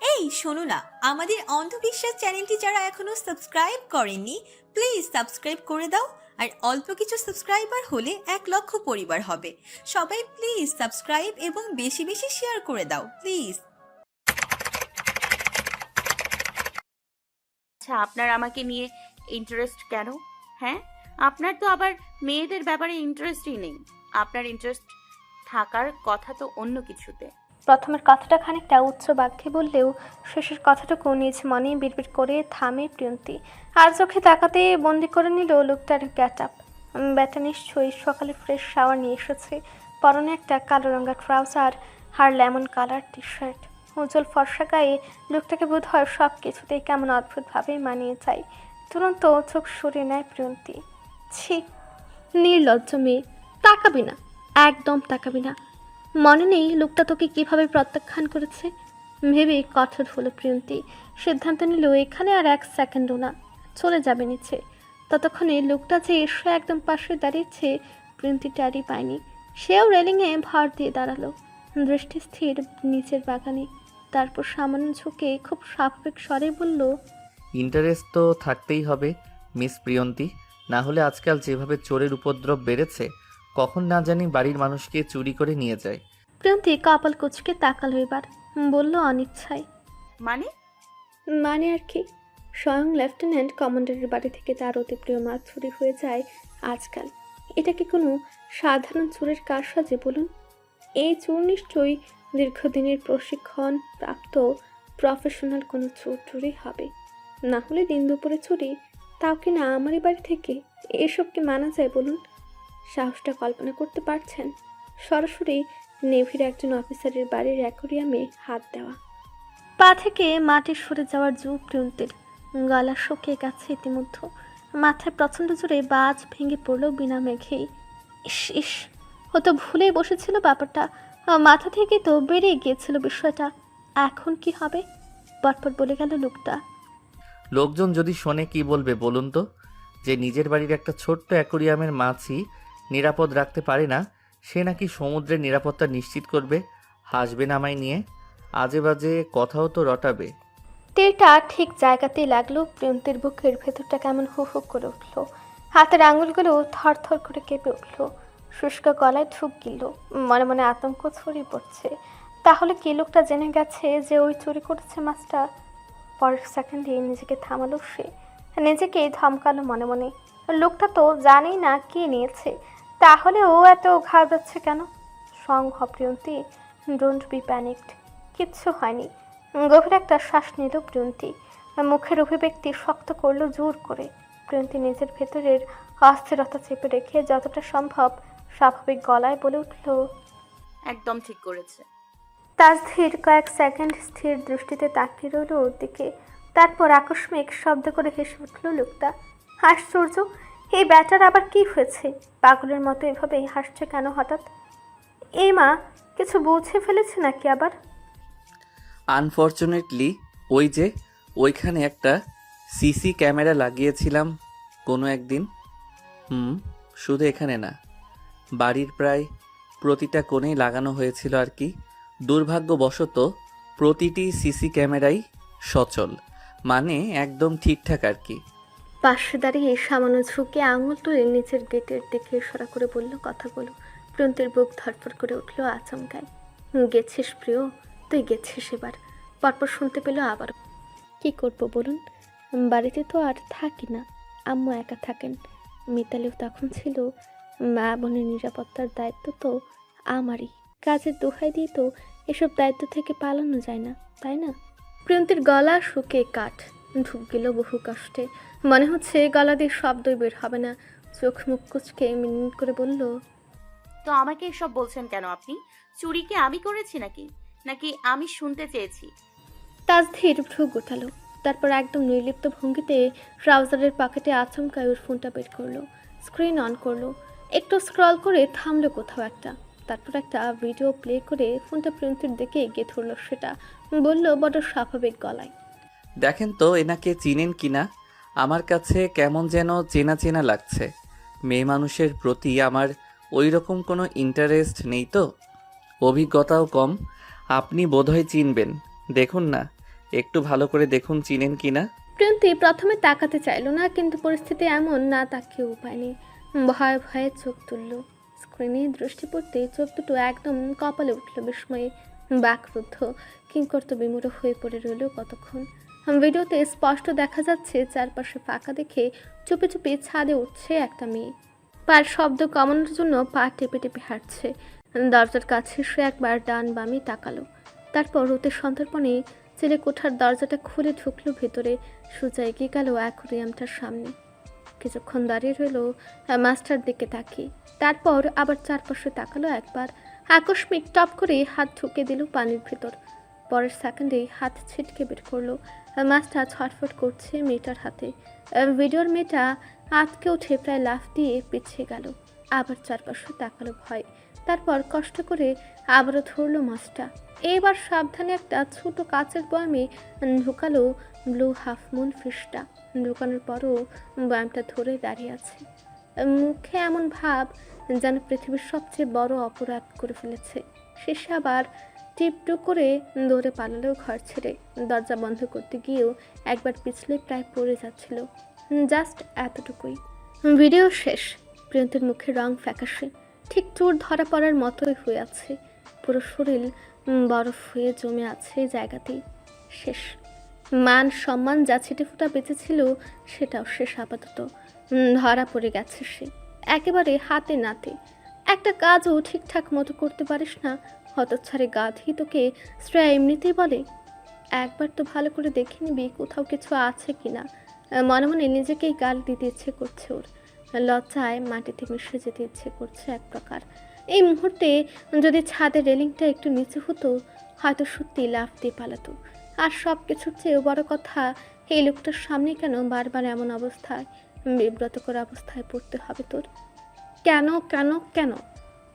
এই শোনো না, আমাদের অন্ধবিশ্বাস চ্যানেলটি যারা এখনো সাবস্ক্রাইব করেননি, প্লিজ সাবস্ক্রাইব করে দাও। আর অল্প কিছু সাবস্ক্রাইবার হলে 1 লক্ষ পরিবার হবে। সবাই প্লিজ সাবস্ক্রাইব এবং বেশি বেশি শেয়ার করে দাও প্লিজ। আচ্ছা, আপনার আমাকে নিয়ে ইন্টারেস্ট কেন? হ্যাঁ, আপনার তো আবার মেয়েদের ব্যাপারে ইন্টারেস্টই নেই। আপনার ইন্টারেস্ট থাকার কথা তো অন্য কিছুতে। প্রথমের কথাটা খানিকটা উচ্চ বাক্যে বললেও শেষের কথাটুকু নিজ মনে বিড়বিড় করে থামে প্রিয়ন্তী। আর চোখে তাকাতে বন্দি করে নিল লোকটার গেট আপ। ব্যাটা নিশ্চয়ই সকালে ফ্রেশ শাওয়ার নিয়ে এসেছে। পরনে একটা কালো রঙের ট্রাউজার আর লেমন কালার টি শার্ট। উজ্জ্বল ফর্সা গায়ে লোকটাকে বোধ হয় সব কিছুতেই কেমন অদ্ভুতভাবে মানিয়ে যায়। তুরন্ত চোখ সরিয়ে নেয় প্রিয়ন্তী। ছি, নির্লজ্জ মেয়ে, তাকাবি না, একদম তাকাবি না। মনে নেই লোকটা তোকে কিভাবে প্রত্যাখ্যান করেছে? ভেবে কঠোর হলো প্রিয়ন্তী। সিদ্ধান্ত নিল এখানে আর 1 সেকেন্ডও না, চলে যাবে নিচে। ততক্ষণে লোকটা যে এসে একদম পাশে দাঁড়িয়েছে প্রিয়ন্তী টারি পায়নি। সেও রেলিংয়ে ভর দিয়ে দাঁড়ালো, দৃষ্টি স্থির নিচের বাগানে। তারপর সামান্য ঝুঁকে খুব স্বাভাবিক স্বরে বলল, ইন্টারেস্ট তো থাকতেই হবে মিস প্রিয়ন্তী, না হলে আজকাল যেভাবে চোরের উপদ্রব বেড়েছে, কখন না জানি বাড়ির মানুষকে চুরি করে নিয়ে যায়। প্রিয়ন্তী কপাল কুঁচকে তাকালো এবার, বলল অনিচ্ছায়, মানে? মানে আর কি, স্বয়ং লেফটেন্যান্ট কমান্ডারের বাড়ি থেকে তার অতি প্রিয় মাছ চুরি হয়ে যায় আজকাল। এটা কি কোনো সাধারণ চোরের কারসাজি বলুন? এই চোর নিশ্চয়ই দীর্ঘদিনের প্রশিক্ষণ প্রাপ্ত প্রফেশনাল কোনো চোর চুরি হবে। না হলে দিন দুপুরে চুরি, তাও কি না আমারই বাড়ি থেকে? এসব কি মানা যায় বলুন? সাহসটা কল্পনা করতে পারছেন? সরাসরি নেভির একজন অফিসারের বাড়ির অ্যাকোরিয়ামে হাত দেওয়া। পা থেকে মাটি সরে যাওয়ার জোর প্রিয়ন্তীর। গলা শুকিয়ে গেছে ইতিমধ্যে। মাথায় প্রচণ্ড জোরে বাজ ভেঙে পড়ল বিনা মেঘেই। ইস ইস, ও তো ভুলেই বসেছিল ব্যাপারটা। মাথা থেকে তো বেরিয়ে গিয়েছিল বিষয়টা। এখন কি হবে? পটপট বলে গেল লোকটা। লোকজন যদি শোনে কি বলবে বলুন তো? যে নিজের বাড়ির একটা ছোট্ট অ্যাকোরিয়ামের মাছই নিরাপদ রাখতে পারে না, সে নাকি সমুদ্রের নিরাপত্তা নিশ্চিত করবে। হাসবে না আমায় নিয়ে, আজে বাজে কথাও তো রটাবে। তীরটা ঠিক জায়গাতেই লাগলো। প্রিয়ন্তীর বুকের ভেতরটা কেমন হু হু করে উঠল। হাতের আঙুলগুলো থর থর করে কেঁপে উঠল। শুষ্ক গলায় ঢুক গিল। মনে মনে আতঙ্ক ছড়িয়ে পড়ছে। তাহলে কি লোকটা জেনে গেছে যে ওই চুরি করেছে মাছটা? পরের সেকেন্ডে নিজেকে থামালো সে, নিজেকে ধমকালো মনে মনে। লোকটা তো জানেই না কে নিয়েছে, তাহলে ও এত ঘাবড়াচ্ছে কেন? সংঘ প্রিয়ন্তী, ডোন্ট বি প্যানিকড, কিচ্ছু হয়নি। গভীর একটা শ্বাস নিল প্রিয়ন্তী। মুখের অভিব্যক্তি শক্ত করলো জোর করে। প্রিয়ন্তী নিজের ভেতরের অস্থিরতা চেপে রেখে যতটা সম্ভব স্বাভাবিক গলায় বলে উঠল, একদম ঠিক করেছে। তাসধীর কয়েক সেকেন্ড স্থির দৃষ্টিতে তাকিয়ে রইল ওর দিকে। তারপর আকস্মিক শব্দ করে হেসে উঠল লোকটা। আশ্চর্য, এই ব্যাটার আবার কি হয়েছে? পাগলের মতো এভাবে হাসছে কেন হঠাৎ? এই মা, কিছু বুঝে ফেলেছে নাকি আবার? আনফর্চুনেটলি ওই যে ওইখানে একটা সিসি ক্যামেরা লাগিয়েছিলাম কোনো একদিন। শুধু এখানে না, বাড়ির প্রায় প্রতিটা কোণেই লাগানো হয়েছিল আর কি। দুর্ভাগ্যবশত প্রতিটি সিসি ক্যামেরাই সচল, মানে একদম ঠিকঠাক আর কি। পাশে দাঁড়িয়ে সামান্য ঝুঁকে আঙুল তুলে নিচের গেটের দিকে ইশারা করে বলল কথাগুলো। প্রিয়ন্তীর বুক ধরফর করে উঠল আচমকায়। গেছিস প্রিয়, তুই গেছিস এবার। পরপর শুনতে পেল আবার। কি করবো বলুন, বাড়িতে তো আর থাকি না, আম্মু একা থাকেন। মিতালিও তখন ছিল। মা বোনের নিরাপত্তার দায়িত্ব তো আমারই। কাজের দোহাই দিয়ে তো এসব দায়িত্ব থেকে পালানো যায় না, তাই না? প্রিয়ন্তীর গলা শুকিয়ে কাঠ, ঢুক গেল বহু কষ্টে। মনে হচ্ছে গলা দিয়ে শব্দই বের হবে না। চোখ মুখ কুচকে মিনমিন করে বলল, তো আমাকে এসব বলছেন কেন আপনি? চুরি কি আমি করেছি নাকি? নাকি আমি শুনতে চেয়েছি? তাসধীর ভ্রু গোটালো। তারপর একদম নির্লিপ্ত ভঙ্গিতে ট্রাউজারের পকেটে আচমকায় ওর ফোনটা বের করলো। স্ক্রিন অন করলো। একটু স্ক্রল করে থামলো কোথাও একটা। তারপর একটা ভিডিও প্লে করে ফোনটা প্রিন্টের দিকে এগিয়ে ধরলো সেটা। বলল বড় স্বাভাবিক গলায়, দেখেন তো এনাকে চিনেন কিনা? আমার কাছে কেমন যেন চেনা চেনা লাগছে। মেয়ে মানুষের প্রতি আমার ওই রকম কোনো ইন্টারেস্ট নেই তো, অভিজ্ঞতাও কম। আপনি বোধহয় চিনবেন, দেখুন না। একটু ভালো করে দেখুন চিনেন কিনা। প্রিয়ন্তী প্রথমে তাকাতে চাইল না, কিন্তু পরিস্থিতি এমন, না তাকিয়ে উপায় নেই। ভয়ে ভয়ে চোখ তুলল। স্ক্রিনে দৃষ্টি পড়তে চোখ দুটো একদম কপালে উঠল বিস্ময়ে। বাকরুদ্ধ কিংকর্ত বিমূঢ় হয়ে পড়ে রইল কতক্ষণ। ভিডিওতে স্পষ্ট দেখা যাচ্ছে চারপাশে ফাঁকা দেখে চুপি চুপি ছাদে উঠছে একটা মেয়ে। পায়ের শব্দ কমানোর জন্য পা টেপে টেপে হাঁটছে। দরজার কাছে সে একবার ডান বামে তাকালো, তারপর ওতে সন্তর্পণে ছেলে কোঠার দরজাটা খুলে ঢুকলো ভেতরে। সোজা এগিয়ে গেল অ্যাকোরিয়ামটার সামনে। কিছুক্ষণ দাঁড়িয়ে রইল মাস্টার দিকে তাকিয়ে, তারপর আবার চারপাশে তাকালো একবার। আকস্মিক টপ করে হাত ঢুকে দিল পানির ভেতর। পরের সেকেন্ডেই হাত ছিটকে বের করলো। মাছটা ছটফট করছে মেয়েটার হাতে। ভিডিওর মেয়েটা আতকে উঠে প্রায় লাফ দিয়ে পিছিয়ে গেল। আবার চারপাশে তাকালো ভয়, তারপর কষ্ট করে আবারও ধরলো মাছটা। এবার সাবধানে একটা ছোট কাচের বয়ামে ঢুকালো ব্লু হাফ মুন ফিশটা। ঢুকানোর পরও বয়ামটা ধরে দাঁড়িয়ে আছে, মুখে এমন ভাব যেন পৃথিবীর সবচেয়ে বড় অপরাধ করে ফেলেছে। শেষে আবার টিপটু করে দৌড়ে পালালো ঘর ছেড়ে। দরজা বন্ধ করতে গিয়েও একবার পিছলে প্রায় পড়ে যাচ্ছিল। জাস্ট এতটুকুই। ভিডিও শেষ। প্রিয়ন্তীর মুখে রং ফ্যাকাশে, ঠিক চোর ধরা পড়ার মতোই হয়ে আছে। পুরো শরীর বরফ হয়ে জমে আছে জায়গাতেই। শেষ। মান সম্মান যা ছিটেফোঁটা বেঁচেছিল সেটাও শেষ আপাতত। ধরা পড়ে গেছে সে একেবারে হাতে নাতে। একটা কাজও ঠিকঠাক মতো করতে পারিস না, হতচ্ছাড়ে গাধি তোকে শ্রেয়া এমনিতেই বলে। একবার তো ভালো করে দেখে নিবি কোথাও কিছু আছে কিনা। মনে মনে নিজেকেই গাল দিতে ইচ্ছে করছে ওর। লজ্জায় মাটিতে মিশে যেতে ইচ্ছে করছে এক প্রকার। এই মুহূর্তে যদি ছাদের রেলিংটা একটু নিচু হতো, হয়তো সত্যি লাফ দিয়ে পালাতো। আর সব কিছুর চেয়েও বড় কথা, এই লোকটার সামনে কেন বারবার এমন অবস্থায়, বিব্রতকর অবস্থায় পড়তে হবে তোর? কেন কেন কেন?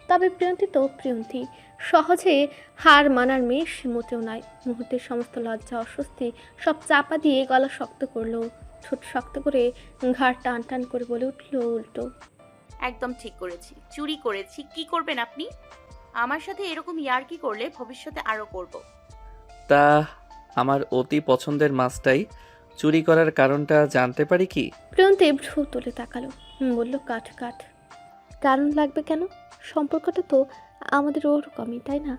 তবে প্রিয়ন্তী তো প্রিয়ন্তী, সহজে হার মানার মেয়ে সে মোটেও নয়। মুহূর্তের সমস্ত লজ্জা অস্বস্তি সব চাপা দিয়ে গলা শক্ত করলো। ঠোঁট শক্ত করে ঘাড় টান টান করে বলে উঠলো উল্টো, একদম ঠিক করেছি, চুরি করেছি। কি করবেন আপনি? আমার সাথে এরকম ইয়ার্কি করলে ভবিষ্যতে আরো করব। তা আমার অতি পছন্দের মাছটাই চুরি করার কারণটা জানতে পারি কি? প্রিয়ন্তী ভ্রু তুলে তাকালো, বলল কাঠ কাঠ। কারণ লাগবে কেন? সম্পর্কটা তো আমাদের ওরকমই, তাই না?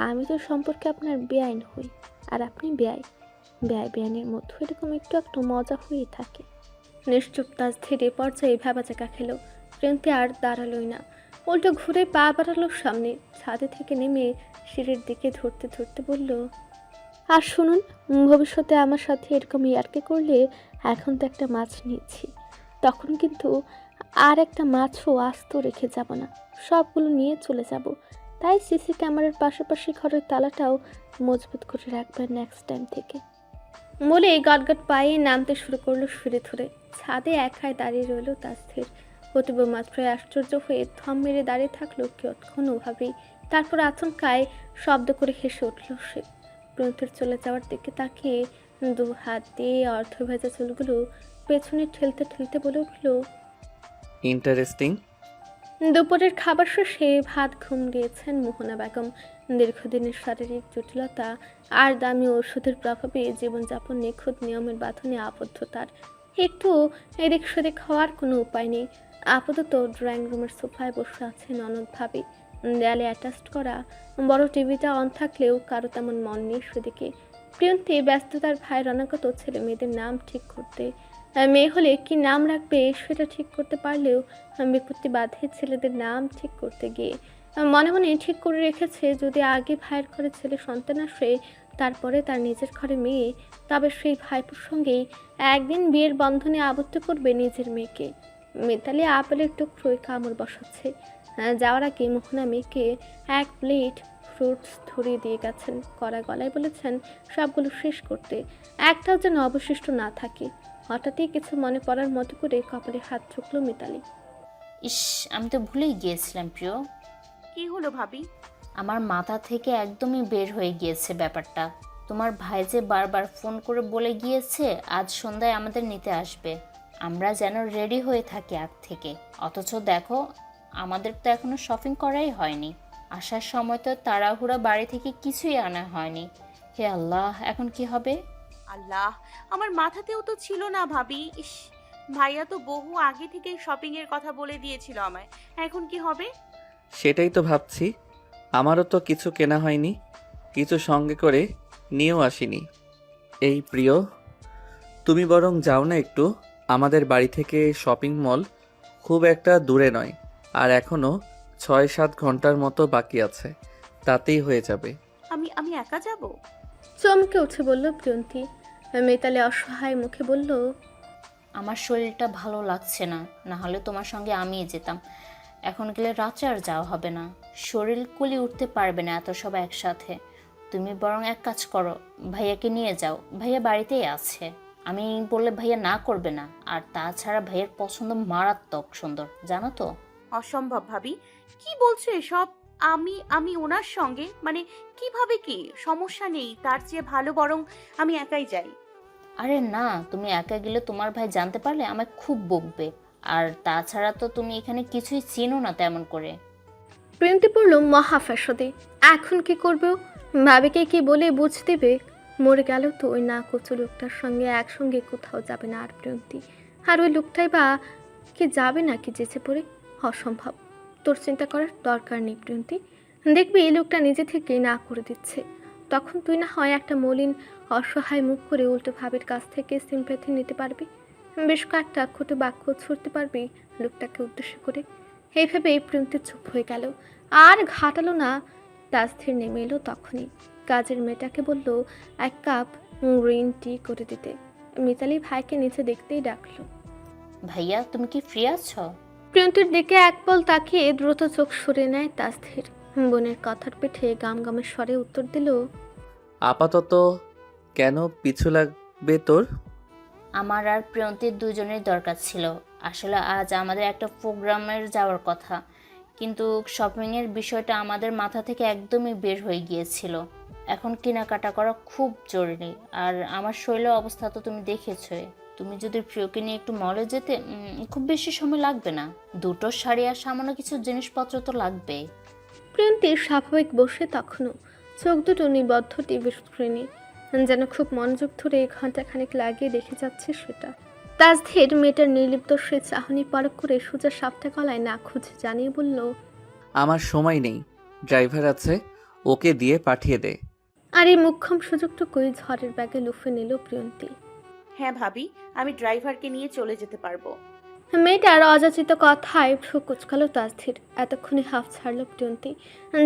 আমি তো সম্পর্কে আপনার বেআইন হই, আর আপনি বেআই। বেআইনের মধ্যে এরকম একটু একটু মজা হয়েই থাকে। নিশ্চুপ তাজ ধীরে পর্যায়ে ভেবাচাকা খেলো। প্রিয়ন্তী আর দাঁড়ালোই না, উল্টো ঘুরে পা বাড়ালো সামনে। ছাদে থেকে নেমে সিঁড়ির দিকে ধরতে ধরতে বলল, আর শুনুন, ভবিষ্যতে আমার সাথে এরকম ইয়ার্কি করলে, এখন তো একটা মাছ নিয়েছি, তখন কিন্তু আর একটা মাছও আস্ত রেখে যাব না, সবগুলো নিয়ে চলে যাব। তাই সিসি ক্যামেরার পাশাপাশি ঘরের তালাটাও মজবুত করে রাখবেন নেক্সট টাইম থেকে। বলে গটগট পায়ে নামতে শুরু করলো সিঁড়ি ধরে। ছাদে একাই দাঁড়িয়ে রইল তাস্থির। অতীব মাত্রায় আশ্চর্য হয়ে থম মেরে দাঁড়িয়ে থাকলো কিয়ৎক্ষণ ওভাবেই। তারপর আচমকায় শব্দ করে হেসে উঠল সে। প্রিয়ন্তীর চলে যাওয়ার দিকে তাকিয়ে দু হাত দিয়ে অর্ধ ভেজা চুলগুলো পেছনে ঠেলতে ঠেলতে বলে উঠল, ইন্টারেস্টিং। দুপুরের খাবার শেষে ভাত ঘুম দিয়েছেন মোহনা বেগম। দীর্ঘদিনের শারীরিক জটিলতা আর দামি ওষুধের প্রভাবে জীবনযাপন নিখুঁত নিয়মের বাঁধনে আবদ্ধ তার। একটু এদিক সেদিক হওয়ার কোনো উপায় নেই। আপাতত ড্রয়িং রুমের সোফায় বসে আছে ননদ ভাবি। দেয়ালে অ্যাটাচড করা বড় টিভিটা অন থাকলেও কারো তেমন মন নেই সেদিকে। প্রিয়ন্তী ব্যস্ততার ভাইয়ের অনাগত ছেলে মেয়েদের নাম ঠিক করতে, মেয়ে হলে কি নাম রাখবে সেটা ঠিক করতে পারলেও বিপত্তি বাধে ছেলেদের নাম ঠিক করতে গিয়ে। মনে মনে ঠিক করে রেখেছে, যদি আগে ভাইয়ের ঘরে ছেলে সন্তান আসে, তারপরে তার নিজের ঘরে মেয়ে, তবে সেই ভাইপুর সঙ্গেই একদিন বিয়ের বন্ধনে আবদ্ধ করবে নিজের মেয়েকে। মিতালি আপেলের টুকরোয় কামড় বসাচ্ছে। যাওয়ার আগে মোহনা মেয়েকে এক প্লেট ফ্রুটস ধরিয়ে দিয়ে গেছেন। কড়া গলায় বলেছেন সবগুলো শেষ করতে, একটাও যেন অবশিষ্ট না থাকে। হঠাৎই কিছু মনে পড়ার মতো করে কপালে হাত ঠুকলো মিতালি। ইস, আমি তো ভুলেই গিয়েছিলাম প্রিয়। কি হলো ভাবি? আমার মাথা থেকে একদমই বের হয়ে গিয়েছে ব্যাপারটা। তোমার ভাই যে বারবার ফোন করে বলে গিয়েছে আজ সন্ধ্যায় আমাদের নিতে আসবে, আমরা যেন রেডি হয়ে থাকি আগ থেকে। অথচ দেখো, আমাদের তো এখনো শপিং করাই হয়নি। আসার সময় তো তাড়াহুড়া বাড়ি থেকে কিছুই আনা হয়নি। হে আল্লাহ, এখন কি হবে? আল্লাহ, আমার মাথাতেও তো ছিল না ভাবি। ইস, ভাইয়া তো বহু আগে থেকে শপিং এর কথা বলে দিয়েছিল আমায়। এখন কি হবে? সেটাই তো ভাবছি। আমারও তো কিছু কেনা হয়নি, কিছু সঙ্গে করে নিয়েও আসিনি। এই প্রিয়, তুমি বরং যাও না একটু। আমাদের বাড়ি থেকে শপিং মল খুব একটা দূরে নয়, আর এখনও 6-7 ঘন্টার মতো বাকি আছে, তাতেই হয়ে যাবে। আমি একা যাব? চমকে উঠে বলল প্রিয়ন্তী। মিতালি অসহায় মুখে বলল, আমার শরীরটা ভালো লাগছে না, না হলে তোমার সঙ্গে আমিই যেতাম। এখন গেলে রাতে আর যাওয়া হবে না, শরীর কুলি উঠতে পারবে না এত সব একসাথে। তুমি বরং এক কাজ করো, ভাইয়াকে নিয়ে যাও, ভাইয়া বাড়িতেই আছে। আমি বললে ভাইয়া না করবে না, আর তাছাড়া ভাইয়ের পছন্দ মারাত্মক সুন্দর, জানো তো। অসম্ভব ভাবি, কি বলছো এসব? আমি আমি ওনার সঙ্গে মানে কিভাবে? কি সমস্যা নেই, তার চেয়ে ভালো বরং আমি একাই যাই। আরে না, তুমি একা গেলে তোমার ভাই জানতে পারলে আমায় খুব বকবে, আর তাছাড়া তো তুমি এখানে কিছুই চিনো না তেমন করে। প্রিয়ন্তী পড়ল মহাফ্যাসদে। এখন কি করবে ও? ভাবিকে কি বলে বুঝ দেবে? মরে গেল তো ওই না কচু লোকটার সঙ্গে একসঙ্গে কোথাও যাবে না আর প্রিয়ন্তী। আর ওই লোকটাই বা কি যাবে নাকি যেচে পড়ে? অসম্ভব। তোর চিন্তা করার দরকার নেই প্রিয়ন্তী। দেখবি এই লোকটা নিজে থেকেই না করে দিচ্ছে। তখন তুই না হয় একটা মলিন অসহায় মুখ করে উল্টো ভাবের কাছ থেকে সিম্প্যাথি নিতে পারবি। বেশ কয়েকটা কটু বাক্য ছুটতে পারবি লোকটাকে উদ্দেশ্য করে। এইভাবে এই প্রিয়ন্তী চুপ হয়ে গেল, আর ঘাটালো না। তাসথির নেমে এলো তখনই। কাজের মেয়েটাকে বলল 1 কাপ গ্রিন টি করে দিতে। মিতালি ভাইকে নিচে দেখতেই ডাকলো। ভাইয়া, তুমি কি ফ্রি আছো? প্রিয়ন্তীর দিকে এক পল তাকিয়ে দ্রুত চোখ সরে নেয় তাসথির। বোনের কথার পিঠে গামগামের স্বরে উত্তর দিল, আপাতত কেন পিছু লাগবে তোর? আমার আর প্রিয়ন্তীর দুজনের দরকার ছিল। আসলে আজ আমাদের একটা প্রোগ্রামের যাওয়ার কথা, কিন্তু শপিংয়ের বিষয়টা আমাদের মাথা থেকে একদমই বের হয়ে গিয়েছিল। এখন কেনাকাটা করা খুব জরুরি, আর আমার শরীরের অবস্থা তো তুমি দেখেছই। তুমি যদি প্রিয়কে নিয়ে একটু মলে যেতে, খুব বেশি সময় লাগবে না। দুটো শাড়ি আর সামান্য কিছু জিনিসপত্র তো লাগবেই। প্রিয়ন্তী স্বাভাবিক বসে তখনও, চোখ দুটো নিবদ্ধ টিভির স্ক্রিনে, যেন খুব মনোযোগ ধরে ঘন্টাখানেক লাগিয়ে দেখে যাচ্ছে সেটা। তাসধীর মেয়েটার নির্লিপ্ত সে চাহনি পরখ করে সোজা সাপটা গলায় না খুঁজে জানিয়ে বলল, আমার সময় নেই, ড্রাইভার আছে, ওকে দিয়ে পাঠিয়ে দে। আর এই মুখ্যম সুযোগটুকুই ঝড়ের ব্যাগে লুফে নিল প্রিয়ন্তী। হ্যাঁ ভাবি, আমি ড্রাইভারকে নিয়ে চলে যেতে পারবো। মেয়েটার অযাচিত কথায় ভ্রু কুচকালো তাসধীর। এতক্ষণে হাফ ছাড়ল প্রিয়ন্তী।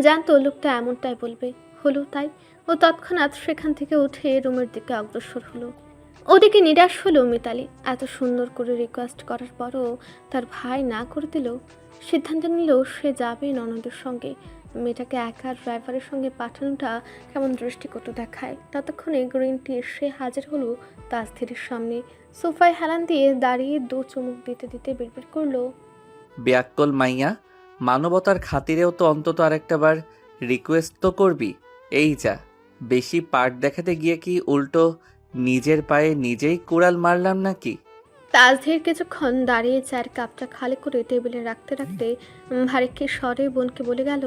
জানতো লোকটা এমনটাই বলবে, হলো তাই। ও তৎক্ষণাৎ সেখান থেকে উঠে রুমের দিকে অগ্রসর হলো। ওদিকে নিরাশ হলো মিতালি। এত সুন্দর করে রিকোয়েস্ট করার পরও তার ভাই না করে দিল। সিদ্ধান্ত নিল সে যাবে ননদের সঙ্গে। মেয়েটাকে একা ড্রাইভারের সঙ্গে পাঠানোটা কেমন দৃষ্টিকটু দেখায়। ততক্ষণে গ্রিন টি এসে হাজির হলো তাসধীরের সামনে। সোফায় হেলান দিয়ে দাঁড়িয়ে 2 চুমুক দিতে দিতে বিড়বিড় করলো, ব্যাককল মাইয়া, মানবতার খাতিরেও তো অন্তত আরেকটা বার রিকোয়েস্ট তো করবি। এই যা, বেশি পার্ট দেখাতে গিয়ে কি উল্টো নিজের পায়ে নিজেই কুড়াল মারলাম নাকি? তাসধীর কিছুক্ষণ দাঁড়িয়ে চায়ের কাপটা খালি করে টেবিলে রাখতে রাখতে ভারিক্কি স্বরে বোনকে বলে গেল,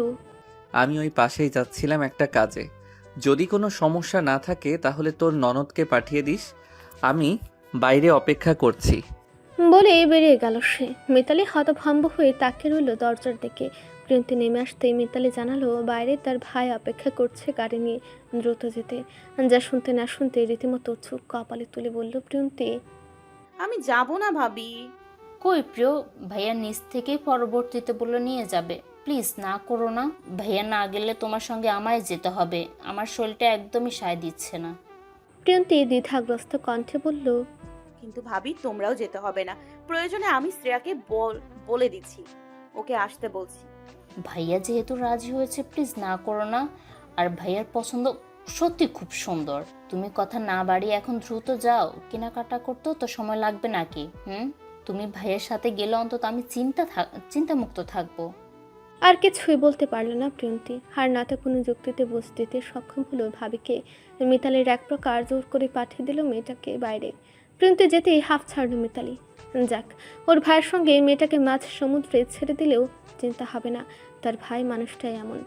আমি ওই পাশেই যাচ্ছিলাম একটা কাজে। যদি কোনো সমস্যা না থাকে তাহলে তোর ননদকে পাঠিয়ে দিস, আমি বাইরে অপেক্ষা করছি। বলে বেরিয়ে গেল সে। মিতালি হতভম্ব হয়ে তাকিয়ে রইল দরজার দিকে। প্রিয়ন্তী নেমে আসতেই মিতালি জানালো বাইরে তার ভাই অপেক্ষা করছে গাড়ি নিয়ে দ্রুত যেতে। যা শুনতে না শুনতে রীতিমতো চোখ কপালে তুলে বলল প্রিয়ন্তী, আমি যাব না ভাবি। কই প্রিয়, ভাইয়া নিচ থেকেই পরবর্তীতে বলে নিয়ে যাবে। প্লিজ না করো না, ভাইয়া না গেলে তোমার সঙ্গে আমায় যেতে হবে। আমার শরীরটা একদমই সায় দিচ্ছে না। প্রিয়ন্তী দ্বিধাগ্রস্ত কণ্ঠে বলল, কিন্তু ভাবি, তোমরাও যেতে হবে না। প্রয়োজনে আমি শ্রেয়াকে বলে দিচ্ছি, ওকে আসতে বলছি। ভাইয়া যেহেতু রাজি হয়েছে, প্লিজ না করো না। আর ভাইয়ার পছন্দ সত্যি খুব সুন্দর। তুমি কথা না বাড়িয়ে এখন দ্রুত যাও, কেনাকাটা করতেও তো সময় লাগবে নাকি? তুমি ভাইয়ের সাথে গেলে অন্তত আমি চিন্তামুক্ত থাকবো। আর কিছুই বলতে পারল না প্রিয়ন্তী। হার নাতে কোনো যুক্তিতে বুঝ দিতে সক্ষম হলো ভাবিকে। মিতালির এক প্রকার জোর করে পাঠিয়ে দিল মেয়েটাকে বাইরে। প্রিয়ন্তী যেতেই হাফ ছাড়ল মিতালি। যাক, ওর ভাইয়ের সঙ্গে মেয়েটাকে মাঝ সমুদ্রে ছেড়ে দিলেও চিন্তা হবে না। তার ভাই মানুষটাই এমন।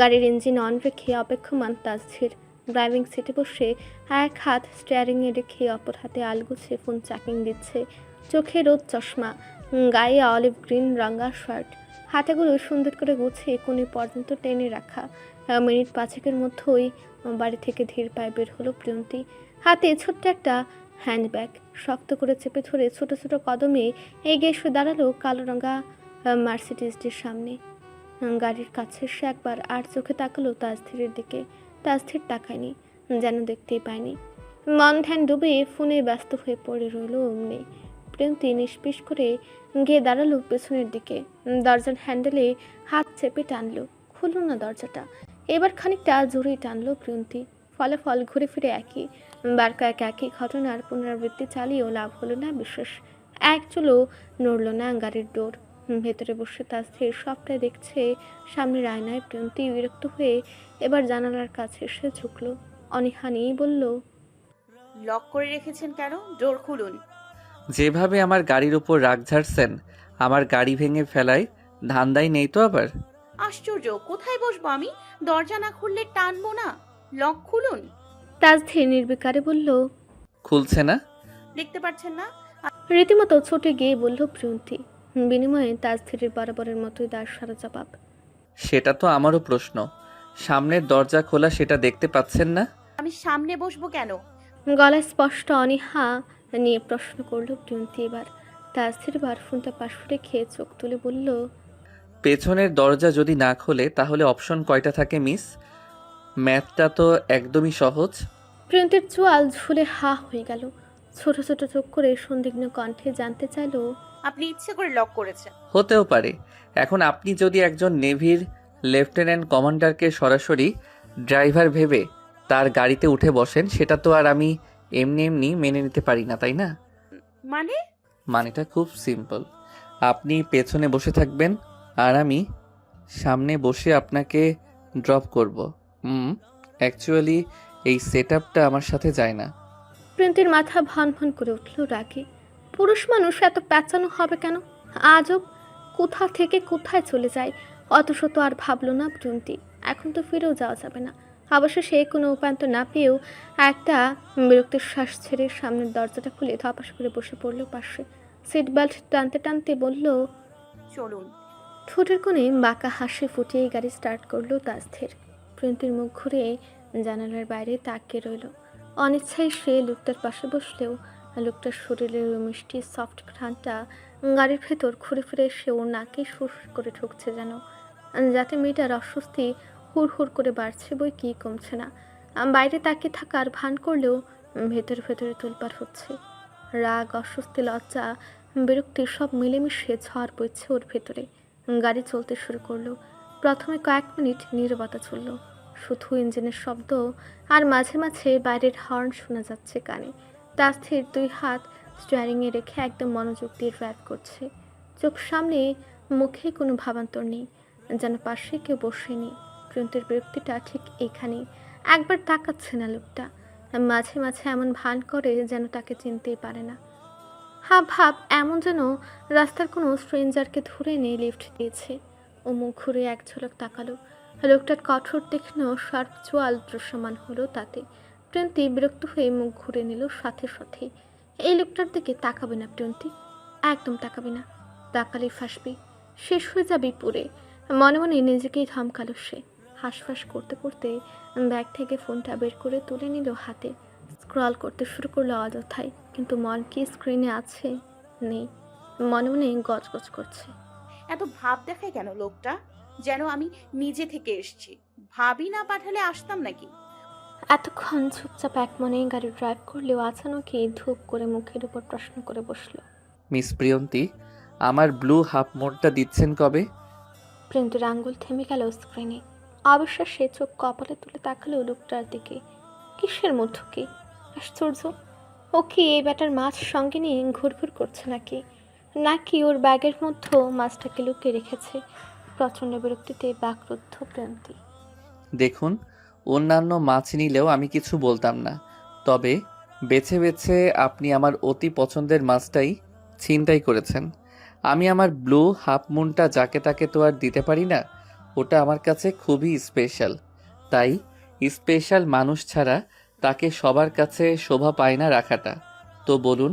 গাড়ির ইঞ্জিন অন রেখে অপেক্ষমান তাসধীর। ড্রাইভিং সিটে বসে এক হাত স্টিয়ারিংয়ে রেখে অপর হাতে আলগুছে ফোন চাকিং দিচ্ছে। চোখে রোদ চশমা, গায়ে অলিভ গ্রিন রাঙা শার্ট, হাতেগুলো সুন্দর করে গুছিয়ে কোণে পর্যন্ত টেনে রাখা। মিনিট পাঁচেকের মধ্যেই বাড়ি থেকে ধীর পায়ে বের হলো প্রিয়ন্তী। হাতে ছোট্ট একটা হ্যান্ডব্যাগ শক্ত করে চেপে ধরে ছোট ছোট কদমে এগিয়ে এসে দাঁড়ালো কালো রঙা মার্সিডিজটির সামনে। গাড়ির কাছে সে একবার আর চোখে তাকালো তাজধীরের দিকে। তাজধীর তাকায়নি, যেন দেখতেই পায়নি। মন ধ্যান ডুবে ফোনে ব্যস্ত হয়ে পড়ে রইল অমনি। প্রিয়ন্তী নিষ্পিস করে গিয়ে দাঁড়ালো পেছনের দিকে। দরজার হ্যান্ডেলে হাত চেপে টানলো, খুলল না দরজাটা। এবার খানিকটা জোরেই টানলো প্রিয়ন্তী। ফলাফল ঘুরে ফিরে একই। বারকা একই ঘটনার পুনরাবৃত্তি চালিয়েও লাভ হলো না বিশেষ। এক চুলো নড়ল না গাড়ির ডোর। ভেতরে বসে তাজধীর সবটাই দেখছে। সামনের আয়নায় প্রিয়ন্তী বিরক্ত হয়ে এবার জানালার কাছে এসে ঝুঁকলো। অনীহা নিয়েই বলল, লক করে রেখেছেন কেন? ডোর খুলুন। যেভাবে আমার গাড়ির উপর রাগ ঝাড়ছেন, আমার গাড়ি ভেঙে ফেলায় ধান্দাই নেই তো আবার? আশ্চর্য, কোথায় বসবো আমি? দরজা না খুললে টানবো না। লক খুলুন। তাজধীর নির্বিকারে বলল। খুলছে না? দেখতে পাচ্ছেন না? রীতিমতো ছুটে গিয়ে বলল প্রিয়ন্তী। বিনিময়ে তাজধীরের বরাবরের মতোই দাঁড় সারা জবাব। সেটা তো আমারও প্রশ্ন। সামনের দরজা খোলা, সেটা দেখতে পাচ্ছেন না? আমি সামনে বসবো কেন? গলায় স্পষ্ট অনীহা নিয়ে প্রশ্ন করল প্রিয়ন্তী এবার। তাজধীর বার ফোনটা পাশে রেখে চোখ তুলে বলল, পেছনের দরজা যদি না খোলে তাহলে অপশন কয়টা থাকে মিস? ম্যাথটা তো একদমই সহজ। প্রিয়ন্তীর চোয়াল ঝুলে হা হয়ে গেল। ছোট ছোট চোখ করে সন্দিগ্ধ কণ্ঠে জানতে চাইল, আপনি ইচ্ছে করে লক করেছেন? হতেও পারে। এখন আপনি যদি একজন নেভির লেফটেন্যান্ট কমান্ডারকে সরাসরি ড্রাইভার ভেবে তার গাড়িতে উঠে বসেন, সেটা তো আর আমি এমনি এমনি মেনে নিতে পারি না, তাই না? মানে? মানেটা খুব সিম্পল। আপনি পেছনে বসে থাকবেন আর আমি সামনে বসে আপনাকে ড্রপ করব। অ্যাকচুয়ালি এই সেটআপটা আমার সাথে যায় না। প্রিয়ন্তীর মাথা ভন ভন করে উঠল রাগে। পুরুষ মানুষ এত প্যাঁচানো হবে কেন? আজব, কোথা থেকে কোথায় চলে যায় অত শত আর ভাবল না প্রিয়ন্তী। এখন তো ফিরেও যাওয়া যাবে না। অবশ্য সে কোনো উপান্ত না পেয়েও একটা বিরক্তির শ্বাস ছেড়ে সামনের দরজাটা খুলে ধপাস করে বসে পড়ল পাশে। সিট বেল্ট টানতে টানতে বলল, চলুন। ঠোঁটের কোণে বাঁকা হাসি ফুটিয়ে গাড়ি স্টার্ট করলো তাজধীর। প্রিয়ন্তীর মুখ ঘুরে জানালার বাইরে তাকিয়ে রইল। অনিচ্ছায় সে লোকটার পাশে বসলেও লোকটার শরীরের ওই মিষ্টি সফট ঘ্রাণটা গাড়ির ভেতর ঘুরে ফিরে এসে ওর নাকে সুর করে ঠুকছে যেন। যাতে মেয়েটার অস্বস্তি হুড় হুড় করে বাড়ছে বই কি কমছে না। বাইরে তাকিয়ে থাকার ভান করলেও ভেতরে ভেতরে তোলপাড় হচ্ছে। রাগ, অস্বস্তি, লজ্জা, বিরক্তি সব মিলেমিশে ঝড় বইছে ওর ভেতরে। গাড়ি চলতে শুরু করলো। প্রথমে কয়েক মিনিট নীরবতা চলল, শুধু ইঞ্জিনের শব্দ আর মাঝে মাঝে বাইরের হর্ন শোনা যাচ্ছে কানে। তাজধীর দুই হাত স্টিয়ারিংয়ে রেখে একদম মনোযোগ দিয়ে ড্রাইভ করছে। চোখ সামনে, মুখে কোনো ভাবান্তর নেই, যেন পাশে কেউ বসেনি। প্রিয়ন্তীর বিরক্তিটা ঠিক এইখানেই। একবার তাকাচ্ছে না লোকটা, মাঝে মাঝে এমন ভান করে যেন তাকে চিনতেই পারে না। ভাব এমন যেন রাস্তার কোনো স্ট্রেঞ্জারকে ধরে এনে লিফট দিয়েছে। ও মুখ ঘুরে এক ঝলক তাকালো। লোকটার কঠোর তীক্ষ্ণ শার্প চোয়াল দৃশ্যমান হলো তাতে। প্রিয়ন্তী বিরক্ত হয়ে মুখ ঘুরে নিল সাথে সাথে। এই লোকটার দিকে তাকাবে না প্রিয়ন্তী, একদম তাকাবে না। তাকালে ফাঁসবি, শেষ হয়ে যাবি পুরে। মনে মনে নিজেকেই ধমকালো সে। হাঁসফাঁস করতে করতে ব্যাগ থেকে ফোনটা বের করে তুলে নিল হাতে। স্ক্রল করতে শুরু করলো অযথায়, কিন্তু মন কি স্ক্রিনে আছে? নেই। মনে মনে গজগজ করছে। এত ভাব দেখায় কেন লোকটা? যেন আমি নিজে থেকে এসেছি। ভাবি না পাঠালে আসতাম নাকি? এতক্ষণ চুপচাপ এক মনে গাড়ি ড্রাইভ করলেও আচানকই ধূপ করে মুখের উপর প্রশ্ন করে বসলো, মিস প্রিয়ন্তী, আমার ব্লু হাফ মোডটা দিচ্ছেন কবে? প্রিয়ন্তীর আঙ্গুল থেমে গেল স্ক্রিনে। অবশ্যই চোখ কপালে তুলে তাকালো লোকটার দিকে। কিসের মধ্য কি? আশ্চর্য, ও কি এই ব্যাটার মাছ সঙ্গে নিয়ে ঘুরঘুর করছে নাকি? নাকি ওর ব্যাগের মধ্যে মাছটাকে লুকিয়ে রেখেছে? প্রচণ্ড বিরক্তিতে বাকরুদ্ধ প্রিয়ন্তী। দেখুন, অন্যান্য মাছ নিলেও আমি কিছু বলতাম না, তবে বেছে বেছে আপনি আমার অতি পছন্দের মাছটাই ছিনতাই করেছেন। আমি আমার ব্লু হাফ মুনটা যাকে তাকে তো আর দিতে পারি না, ওটা আমার কাছে খুবই স্পেশাল। তাই স্পেশাল মানুষ ছাড়া তাকে সবার কাছে শোভা পায় না রাখাটা। তো বলুন,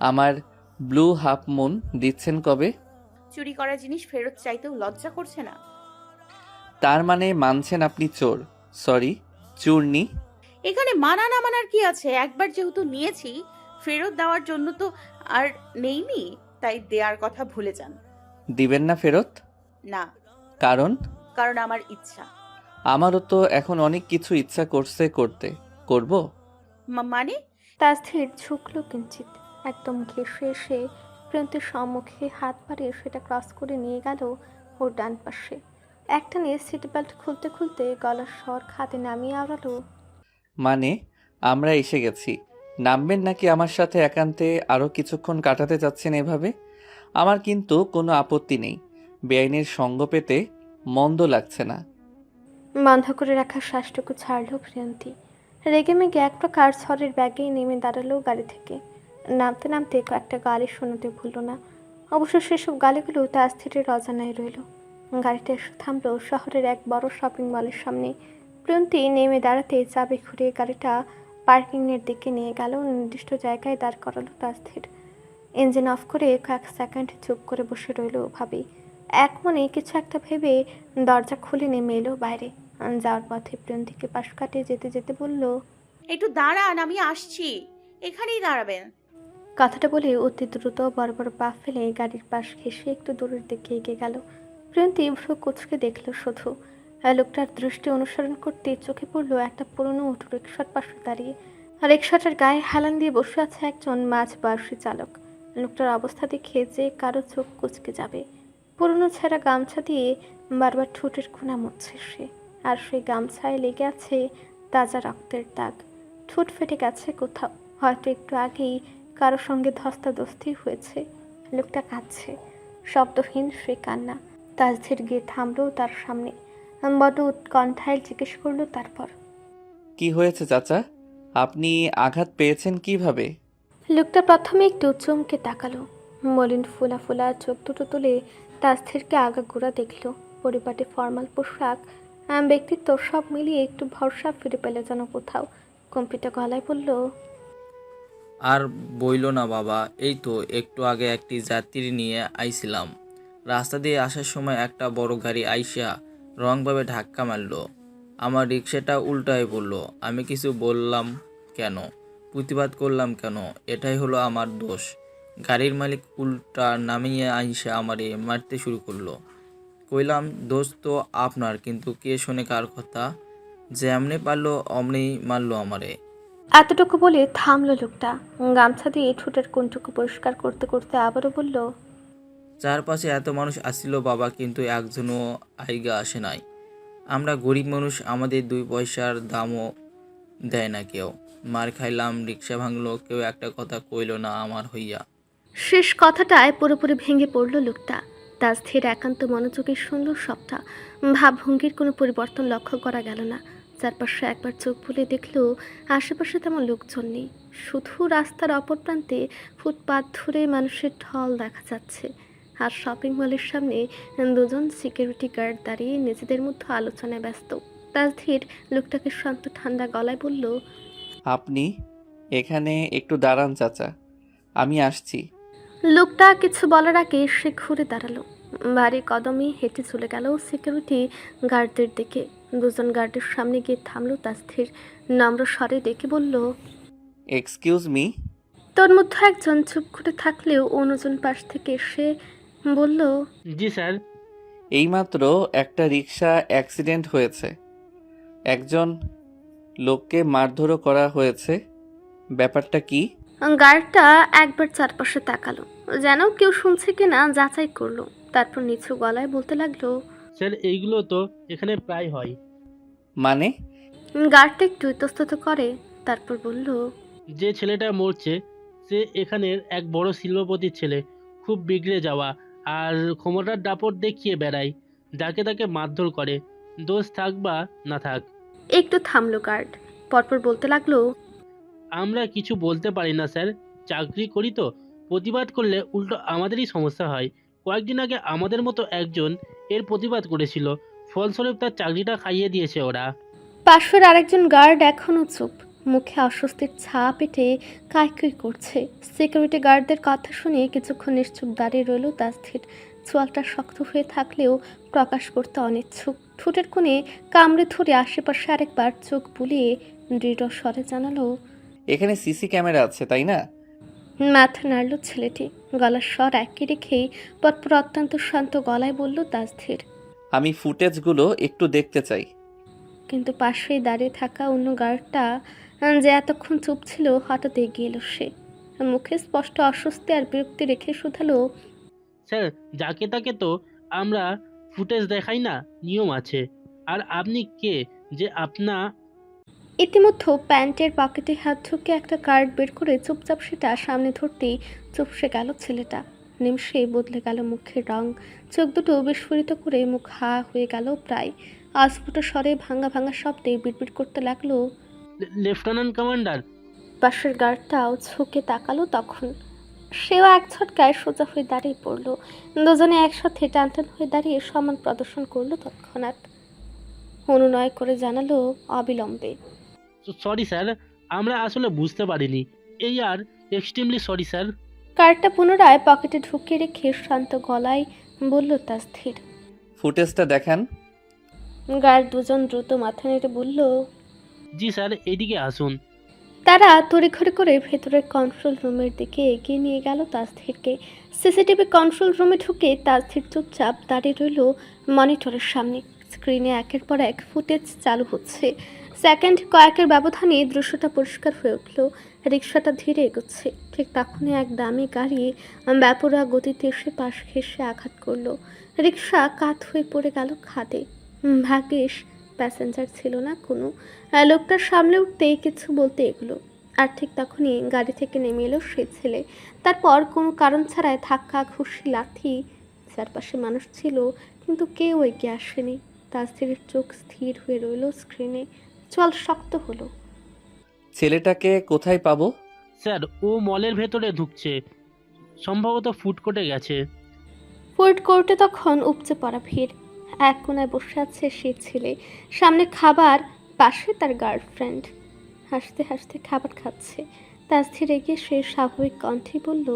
আমার ব্লু হাফ মুন দিচ্ছেন কবে? চুরি করা জিনিস ফেরত চাইতেও লজ্জা করছে না? তার মানে মানছেন আপনি চোর, সরি চূর্ণী? এখানে মানা না মানার কি আছে? একবার যেহেতু নিয়েছি, ফেরত দেওয়ার জন্য তো আর নেইনি, তাই দেওয়ার কথা ভুলে যান। দিবেন না ফেরত? না, কারণ? কারণ আমার ইচ্ছা। আমারও তো এখন অনেক কিছু ইচ্ছা করছে করতে, করব। মানে? তাসথির ঝুঁকলো কিঞ্চিত, একদম ঘেঁষে এসে প্রিয়ন্তীর সম্মুখে হাত বাড়িয়ে সেটা ক্রস করে নিয়ে গেল ওর ডান পাশে। একটা নিয়ে সিট বেল্ট খুলতে খুলতে গলার স্বর খাতে নামিয়ে আওড়ালো, মানে আমরা এসে গেছি, নামবেন নাকি আমার সাথে একান্তে আরও কিছুক্ষণ কাটাতে চাচ্ছেন এভাবে? আমার কিন্তু কোনো আপত্তি নেই, বেআইনের সঙ্গ পেতে মন্দ লাগছে না। বন্ধ করে রাখা শ্বাসটুকু ছাড়লো প্রিয়ন্তী। রেগে মেগে এক প্রকার ঝড়ের ব্যাগেই নেমে দাঁড়ালো গাড়ি থেকে। নামতে নামতে কয়েকটা গালি শোনাতে ভুলল না। অবশ্য সেসব গালিগুলো তাসথিরের অজানায় রইল। গাড়িটা এসে থামলো শহরের এক বড় শপিং মলের সামনে। প্রিয়ন্তী নেমে দাঁড়াতে চাবি ঘুরিয়ে গাড়িটা পার্কিংয়ের দিকে নিয়ে গেল। নির্দিষ্ট জায়গায় দাঁড় করালো তাসথির। ইঞ্জিন অফ করে কয়েক সেকেন্ড চুপ করে বসে রইল ভাবি। এক মনে কিছু একটা ভেবে দরজা খুলে নেমে এলো বাইরে। যাওয়ার পথে প্রিয়ন্তীকে পাশ কাটিয়ে যেতে যেতে বলল, একটু দাঁড়ান, আমি আসছি। এখানেই দাঁড়াবেন। কথাটা বলে অতি দ্রুত বড় বড় পা ফেলে গাড়ির পাশ ঘেঁষে একটু দূরের দিকে এগিয়ে গেল। প্রিয়ন্তী ভ্রু কুচকে দেখল শুধু। লোকটার দৃষ্টি অনুসরণ করতে চোখে পড়ল একটা পুরনো অটো রিক্সার পাশে দাঁড়িয়ে। রিক্সাটার গায়ে হেলান দিয়ে বসে আছে একজন মাঝ বয়সী চালক। লোকটার অবস্থা দেখে যে কারো চোখ কুচকে যাবে। পুরনো ছেঁড়া গামছা দিয়ে বারবার ঠোঁটের কোণা মুছছে সে, আর সেই গামছায় লেগে আছে তাজা রক্তের দাগ। ঠোঁট ফেটে গেছে কোথাও, হয়তো একটু আগেই কারো সঙ্গে ধস্তাধস্তি হয়েছে। লোকটা কাঁদছে, শব্দহীন সে কান্না। তাসধীর গিয়ে থামলো তার সামনে। বড় উৎকণ্ঠায় জিজ্ঞেস করলো তারপর, কি হয়েছে চাচা? আপনি আঘাত পেয়েছেন কিভাবে? লোকটা প্রথমে একটু চমকে তাকালো। মলিন ফোলা ফোলা চোখ দুটো তুলে তাসধীরকে আগাগোড়া দেখলো। পরিপাটি ফর্মাল পোশাক, ব্যক্তিত্ব সব মিলিয়ে একটু ভরসা ফিরে পেল যেন কোথাও। কম্পিত গলায় বলল, আর বইলো না বাবা, এই তো একটু আগে একটি যাত্রী নিয়ে আইছিলাম। রাস্তা দিয়ে আসার সময় একটা বড় গাড়ি আইসা রংভাবে ধাক্কা মারলো। আমার রিক্সাটা উল্টায় পড়লো। আমি কিছু বললাম কেন, প্রতিবাদ করলাম কেন? এটাই হলো আমার দোষ। গাড়ির মালিক উল্টা নামিয়ে আইসা আমারে মারতে শুরু করলো। কইলাম দোষ তো আপনার, কিন্তু কে শোনে কার কথা? যেমনি পারলো অমনি মারলো আমারে। এতটুকু বলে থামলো লোকটা। গামছা দিয়ে ঠোঁটের কোণটুকু পরিষ্কার করতে করতে আবারও বলল, চারপাশে এত মানুষ আসছিল বাবা, কিন্তু একজনও আইগা আসে নাই। আমরা গরিব মানুষ, আমাদের 2 পয়সার দামও দেয় না কেউ। মার খাইলাম, রিক্সা ভাঙলো, কেউ একটা কথা কইল না আমার হইয়া। শেষ কথাটায় পুরোপুরি ভেঙে পড়ল লোকটা। তাসধীর একান্ত মনোযোগে শুনল সবটা। ভাবভঙ্গির কোনো পরিবর্তন লক্ষ্য করা গেল না। চারপাশে একবার চোখ বুলে দেখল আশেপাশে তেমন লোকজন নেই। শুধু রাস্তার অপর প্রান্তে ফুটপাত ধরে মানুষের ঢল দেখা যাচ্ছে। আর শপিং মলের সামনে দুজন সিকিউরিটি গার্ড দাঁড়িয়ে নিজেদের মধ্যে আলোচনায় ব্যস্ত। তাসধীর লোকটাকে শান্ত ঠান্ডা গলায় বলল, আপনি এখানে একটু দাঁড়ান চাচা, আমি আসছি। লোকটা কিছু বলার আগে সে ঘুরে দাঁড়ালো। ভারী কদমে হেঁটে চলে গেল সিকিউরিটি গার্ডদের দিকে। দুজন গার্ডের সামনে গিয়ে থামলো তাসধীর। নম্র স্বরে ডেকে বলল, এক্সকিউজ মি। তোর মধ্যে একজন চুপ করে থাকলেও অন্যজন পাশ থেকে এসে বলল, জি স্যার। এইমাত্র একটা রিক্সা অ্যাক্সিডেন্ট হয়েছে, একজন লোককে মারধরও করা হয়েছে, ব্যাপারটা কি? গার্ডটা একবার চারপাশে তাকালো, যেন কেউ শুনছে কিনা যাচাই করলো। তারপর নিচু গলায় বলতে লাগলো, স্যার এইগুলো তো এখানে প্রায় হয়। মানে? গার্ডটা একটু ইতস্তত করে, তারপর বলল, যে ছেলেটা মরছে সে এখানের এক বড় শিল্পপতির ছেলে, খুব বিগড়ে যাওয়া, আর ক্ষমতার দাপট দেখিয়ে বেড়ায়, যাকে তাকে মারধর করে, দোষ থাক বা না থাক। একটু থামলো গার্ড, পরপর বলতে লাগলো, আমরা কিছু বলতে পারি না স্যার, চাকরি করি তো। প্রতিবাদ করলে উল্টো আমাদেরই সমস্যা হয়। কয়েকদিন আগে আমাদের মতো একজন এর প্রতিবাদ করেছিল, ফলস্বরূপ তার চাকরিটা খাইয়ে দিয়েছে ওরা। পাশের আরেকজন গার্ড এখনও চুপ, মুখে অস্বস্তির ছাপ এঁটে কাইকুই করছে। সিকিউরিটি গার্ডদের কথা শুনে কিছুক্ষণ নিশ্চুপ দাঁড়িয়ে রইল তাসথির। চোয়ালটা শক্ত হয়ে থাকলেও প্রকাশ করতে অনিচ্ছুক। ঠোঁটের কোণে কামড়ে ধরে আশেপাশে আরেকবার চোখ বুলিয়ে দৃঢ় স্বরে জানালো, এখানে সিসি ক্যামেরা আছে তাই না? মাথা নাড়ল ছেলেটি। গলার স্বর একই রেখেই পরপর অত্যন্ত শান্ত গলায় বলল তাসথির। আমি ফুটেজগুলো একটু দেখতে চাই। কিন্তু পাশেই দাঁড়িয়ে থাকা অন্য গার্ডটা যে এতক্ষণ চুপ ছিল হঠাৎ এগিয়ে এলো সে। মুখে স্পষ্ট অস্বস্তি আর বিরক্তি রেখে শুধালো, স্যার, যাকে তাকে তো আমরা ফুটেজ দেখাই না, নিয়ম আছে। আর আপনি কে যে ইতিমধ্যে প্যান্টের পকেটে হাত ঢুকে একটা কার্ড বের করে চুপচাপ সেটা সামনে ধরতেই চুপসে গেল ছেলেটা। নিমিষে বদলে গেল মুখের রং, চোখ দুটো বিস্ফোরিত করে মুখ হা হয়ে গেল প্রায়। অস্ফুট স্বরে ভাঙা ভাঙা শব্দে বিড়বিড় করতে লাগলো। Lieutenant commander. পাশের গার্ডটাও ঝুঁকে তাকালো তখন। সেও এক ঝটকায় সোজা হয়ে দাঁড়িয়ে পড়লো। দুজনে একসাথে টানটান হয়ে দাঁড়িয়ে সম্মান প্রদর্শন করলো তৎক্ষণাৎ। অনুনয় করে জানালো অবিলম্বে, সরি স্যার, আমরা আসলে বুঝতে পারিনি। এই আর এক্সট্রিমলি সরি স্যার। কার্ডটা পুনরায় পকেটে ঢুকিয়ে রেখে শান্ত গলায় বলল তাসথির। ফুটেজটা দেখান। গার্ড দুজন দ্রুত মাথা নেড়ে বলল, জি স্যার, এইদিকে আসুন। তারা তড়িঘড়ি করে ভেতরের কন্ট্রোল রুমের দিকে এগিয়ে নিয়ে গেল তাসথিরকে। সিসিটিভি কন্ট্রোল রুমে ঢুকে তাসথির চুপচাপ দাঁড়িয়ে রইল মনিটরের সামনে। স্ক্রিনে একের পর এক ফুটেজ চালু হচ্ছে। সেকেন্ড কয়েকের ব্যবধানে দৃশ্যটা পরিষ্কার হয়ে উঠল। রিক্সাটা ধীরে এগোচ্ছে। ঠিক তখনই এক দামি গাড়ি ব্যাপরা গতিতে এসে পাশ ঘেঁষে আঘাত করলো। রিক্সা কাত হয়ে পড়ে গেল খাদে। ভাগ্যিস প্যাসেঞ্জার ছিল না কোনো। লোকটার সামনে উঠতেই কিছু বলতে এগুলো। আর ঠিক তখনই গাড়ি থেকে নেমে এলো সে ছেলে। তারপর কোনো কারণ ছাড়াই ধাক্কা, ঘুষি, লাথি। চারপাশে মানুষ ছিল কিন্তু কেউ এগিয়ে আসেনি। তাসথিরের চোখ স্থির হয়ে রইল স্ক্রিনে। চোয়াল শক্ত হলো। ছেলেটাকে কোথায় পাবো? স্যার, ও মলের ভেতরে ঢুকছে, সম্ভবত ফুড কোর্টে গেছে। ফুড কোর্টে তখন উপচে পড়া ভিড়। এক কোনায় বসে আছে সে ছেলে, সামনে খাবার, পাশে তার গার্লফ্রেন্ড। হাসতে হাসতে খাবার খাচ্ছে। তাসথির এগিয়ে সে স্বাভাবিক কণ্ঠে বলল,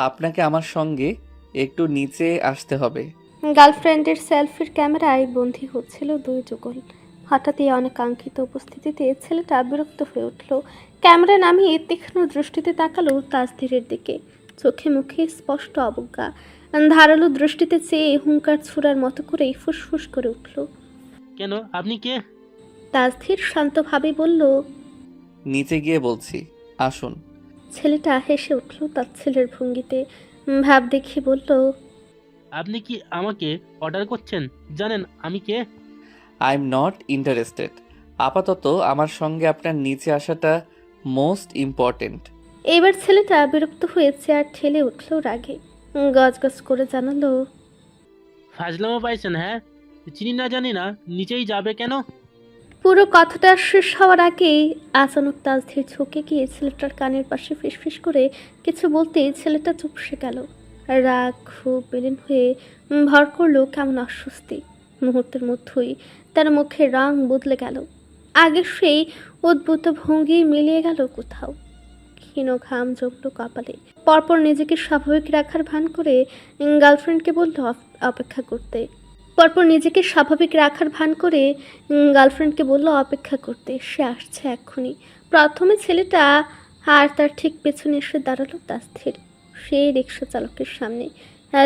আপনাকে আমার সঙ্গে একটু নিচে আসতে হবে। গার্লফ্রেন্ডের সেলফির ক্যামেরায় বন্দী হচ্ছিল দুই যুগল। হঠাৎই অনাকাঙ্ক্ষিত উপস্থিতিতে ছেলেটা বিরক্ত হয়ে উঠল। ক্যামেরা নামিয়ে তীক্ষ্ণ দৃষ্টিতে তাকালো তাসথিরের দিকে। চোখে মুখে স্পষ্ট অবজ্ঞা। ধারালো দৃষ্টিতে চেয়ে হুঙ্কার ছুড়ার মতো করেই ফুসফুস করে উঠল, কেন, আপনি কে? তাসথির শান্তভাবে বলল, নিচে গিয়ে বলছি, আসুন। ছেলেটা হেসে উঠল তার ছেলের ভঙ্গিতে। ভাব দেখিয়ে বলল, আপনি কি আমাকে অর্ডার করছেন? জানেন আমি কে? I am not interested. আপাতত আমার সঙ্গে আপনার নিচে আসাটা মোস্ট ইম্পর্টেন্ট। এবার ছেলেটা বিরক্ত হয়ে চেয়ার ঠেলে উঠল রাগে। গজগজ করে জানালো, ফাজলামো পাইছেন? হ্যাঁ, চিনি না জানি না, নিচেই যাবে কেন? পুরো কথাটা শেষ হওয়ার আগেই আচানক তাসধীর ঝুঁকে গিয়ে ছেলেটার কানের পাশে ফিসফিস করে কিছু বলতেই ছেলেটা চুপসে গেল। রাগ খুব বিলীন হয়ে ভর করলো কেমন অস্বস্তি। মুহূর্তের মধ্যেই তার মুখের রং বদলে গেল। আগের সেই উদ্ভূত ভঙ্গি মিলিয়ে গেল কোথাও। ক্ষীণ ঘাম জমলো কপালে। পরপর নিজেকে স্বাভাবিক রাখার ভান করে গার্লফ্রেন্ডকে বলল অপেক্ষা করতে। গার্লফ্রেন্ডকে বলল অপেক্ষা করতে, সে আসছে এক্ষুনি। প্রথমে ছেলেটা আর তার ঠিক পেছনে এসে দাঁড়ালো তাসধীর, সেই রিক্সা চালকের সামনে।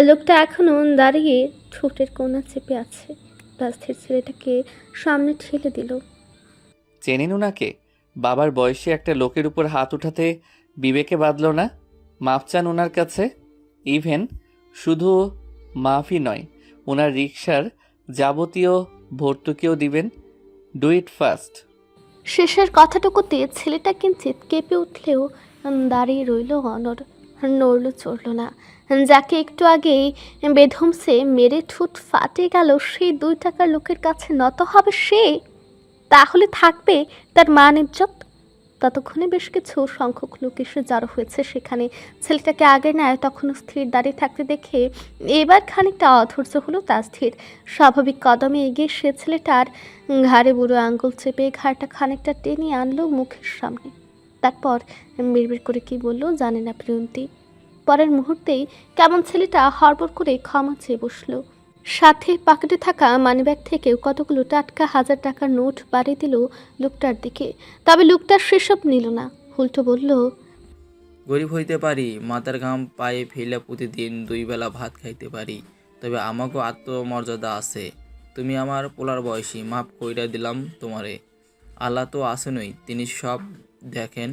লোকটা এখনও দাঁড়িয়ে ঠোঁটের কোণা চেপে আছে। তাসধীর ছেলেটাকে সামনে ঠেলে দিল। চেনেন ওনাকে? বাবার বয়সী একটা লোকের উপর হাত উঠাতে বিবেকে বাঁধল না? মাফ চান ওনার কাছে। ইভেন শুধু মাফই নয়, ওনার রিক্সার যাবতীয় ভর্তুকিও দিবেন। Do it fast. শেষের কথাটুকুতে ছেলেটা কিঞ্চিত কেঁপে উঠলেও দাঁড়িয়ে রইল অনড়, নড়ল চড়ল না। যাকে একটু আগেই বেধমসে মেরে ঠোঁট ফাটে গেল সেই 2 টাকার লোকের কাছে নত হবে সে? তাহলে থাকবে তার মান ইজ্জত? ততক্ষণে বেশ কিছু সংখ্যক লোক এসে জড়ো হয়েছে সেখানে। ছেলেটাকে আগে নেয় তখনও স্থির দাঁড়িয়ে থাকতে দেখে এবার খানিকটা অধৈর্য হলো তাসধির। স্বাভাবিক কদমে এগিয়ে সে ছেলেটার ঘাড়ে বুড়ো আঙ্গুল চেপে ঘাড়টা খানিকটা টেনে আনলো মুখের সামনে। তারপর বিড়বিড় করে কি বললো জানে না প্রিয়ন্তী। পরের মুহূর্তেই কেমন ছেলেটা হড়বড় করে ক্ষমা চেয়ে বসলো। সাথে পকেটে থাকা মানিব্যাগ থেকেও কতগুলো টাটকা 1000 টাকার নোট বাড়িয়ে দিল লোকটার দিকে। তবে লোকটা সেসব নিল না, উল্টো বলল, গরিব হইতে পারি, মাথার ঘাম পায়ে ফেলে প্রতিদিন 2 বেলা ভাত খাইতে পারি, তবে আমাকেও আত্মমর্যাদা আছে। তুমি আমার পোলার বয়সী, মাফ কইরা দিলাম তোমারে। আল্লাহ তো আসেনই, তিনি সব দেখেন।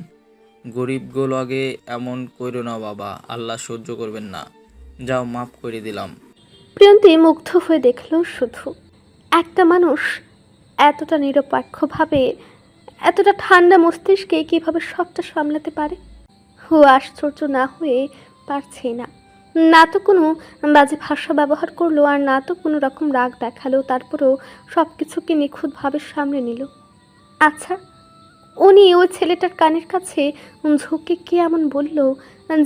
গরিব গোলগে এমন কইরো না বাবা, আল্লাহ সহ্য করবেন না। যাও, মাফ করে দিলাম। প্রিয়ন্তী মুগ্ধ হয়ে দেখল শুধু একটা মানুষ এতটা নিরপেক্ষভাবে, এতটা ঠান্ডা মস্তিষ্কে কিভাবে সবটা সামলাতে পারে। ও আশ্চর্য না হয়ে পারছে না। না তো কোনো বাজে ভাষা ব্যবহার করলো আর না তো কোনো রকম রাগ দেখালো, তারপরেও সব কিছুকে নিখুঁতভাবে সামলে নিল। আচ্ছা, উনি ওই ছেলেটার কানের কাছে ঝুঁকে কি এমন বলল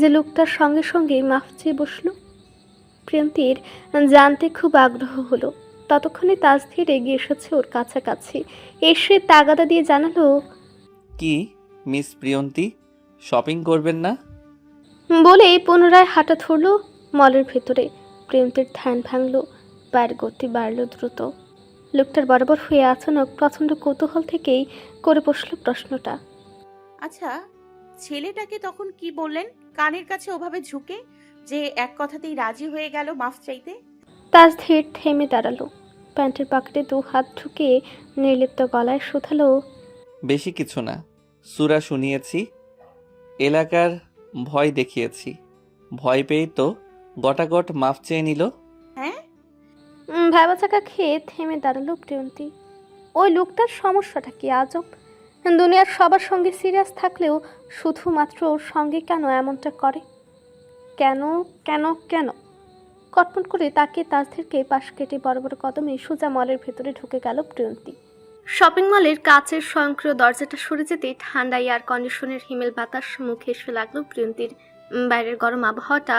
যে লোকটার সঙ্গে সঙ্গে মাফ চেয়ে বসলো? প্রিয়ন্তীর জানতে খুব আগ্রহ হলো। ততক্ষণে তাসধির এগিয়ে এসেছে ওর কাছাকাছি, এসে তাগাদা দিয়ে জানালো, কি মিস প্রিয়ন্তী, শপিং করবেন না? বলে পুনরায় হাঁটা ধরল মলের ভেতরে। প্রিয়ন্তীর ধ্যান ভাঙল, পায়ের গতি বাড়ল দ্রুত। লোকটার বরাবর হয়ে আচানক প্রচণ্ড কৌতূহল থেকেই করে বসল প্রশ্নটা। আচ্ছা, ছেলেটাকে তখন কি বললেন কানের কাছে ওভাবে ঝুঁকে, যে এক কথাতেই রাজি হয়ে গেল মাফ চাইতে? তাসধির থেমে দাঁড়ালো, প্যান্টের পকেটে 2 হাত ঢুকিয়ে নির্লিপ্ত গলায় শুধালো, বেশি কিছু না, সূরা শুনিয়েছি, এলাকার ভয় দেখিয়েছি, ভয় পেয়েই তো গটাগট মাফ চেয়ে নিল। হ্যাঁ, ভেবা চাকা খেয়ে থেমে দাঁড়ালো প্রিয়ন্তী। ওই লোকটার সমস্যাটা কি আজব? দুনিয়ার সবার সঙ্গে সিরিয়াস থাকলেও শুধুমাত্র ওর সঙ্গে কেন এমনটা করে? কেন কেন কেন? কটমট করে তাকে তাসধিরকে পাশ কেটে বড় বড় কদমে সোজা মলের ভেতরে ঢুকে গেল প্রিয়ন্তী। শপিং মলের কাচের স্বয়ংক্রিয় দরজাটা সরে যেতে ঠান্ডা এয়ার কন্ডিশনের হিমেল বাতাস মুখে এসে লাগলো প্রিয়ন্তীর। বাইরের গরম আবহাওয়াটা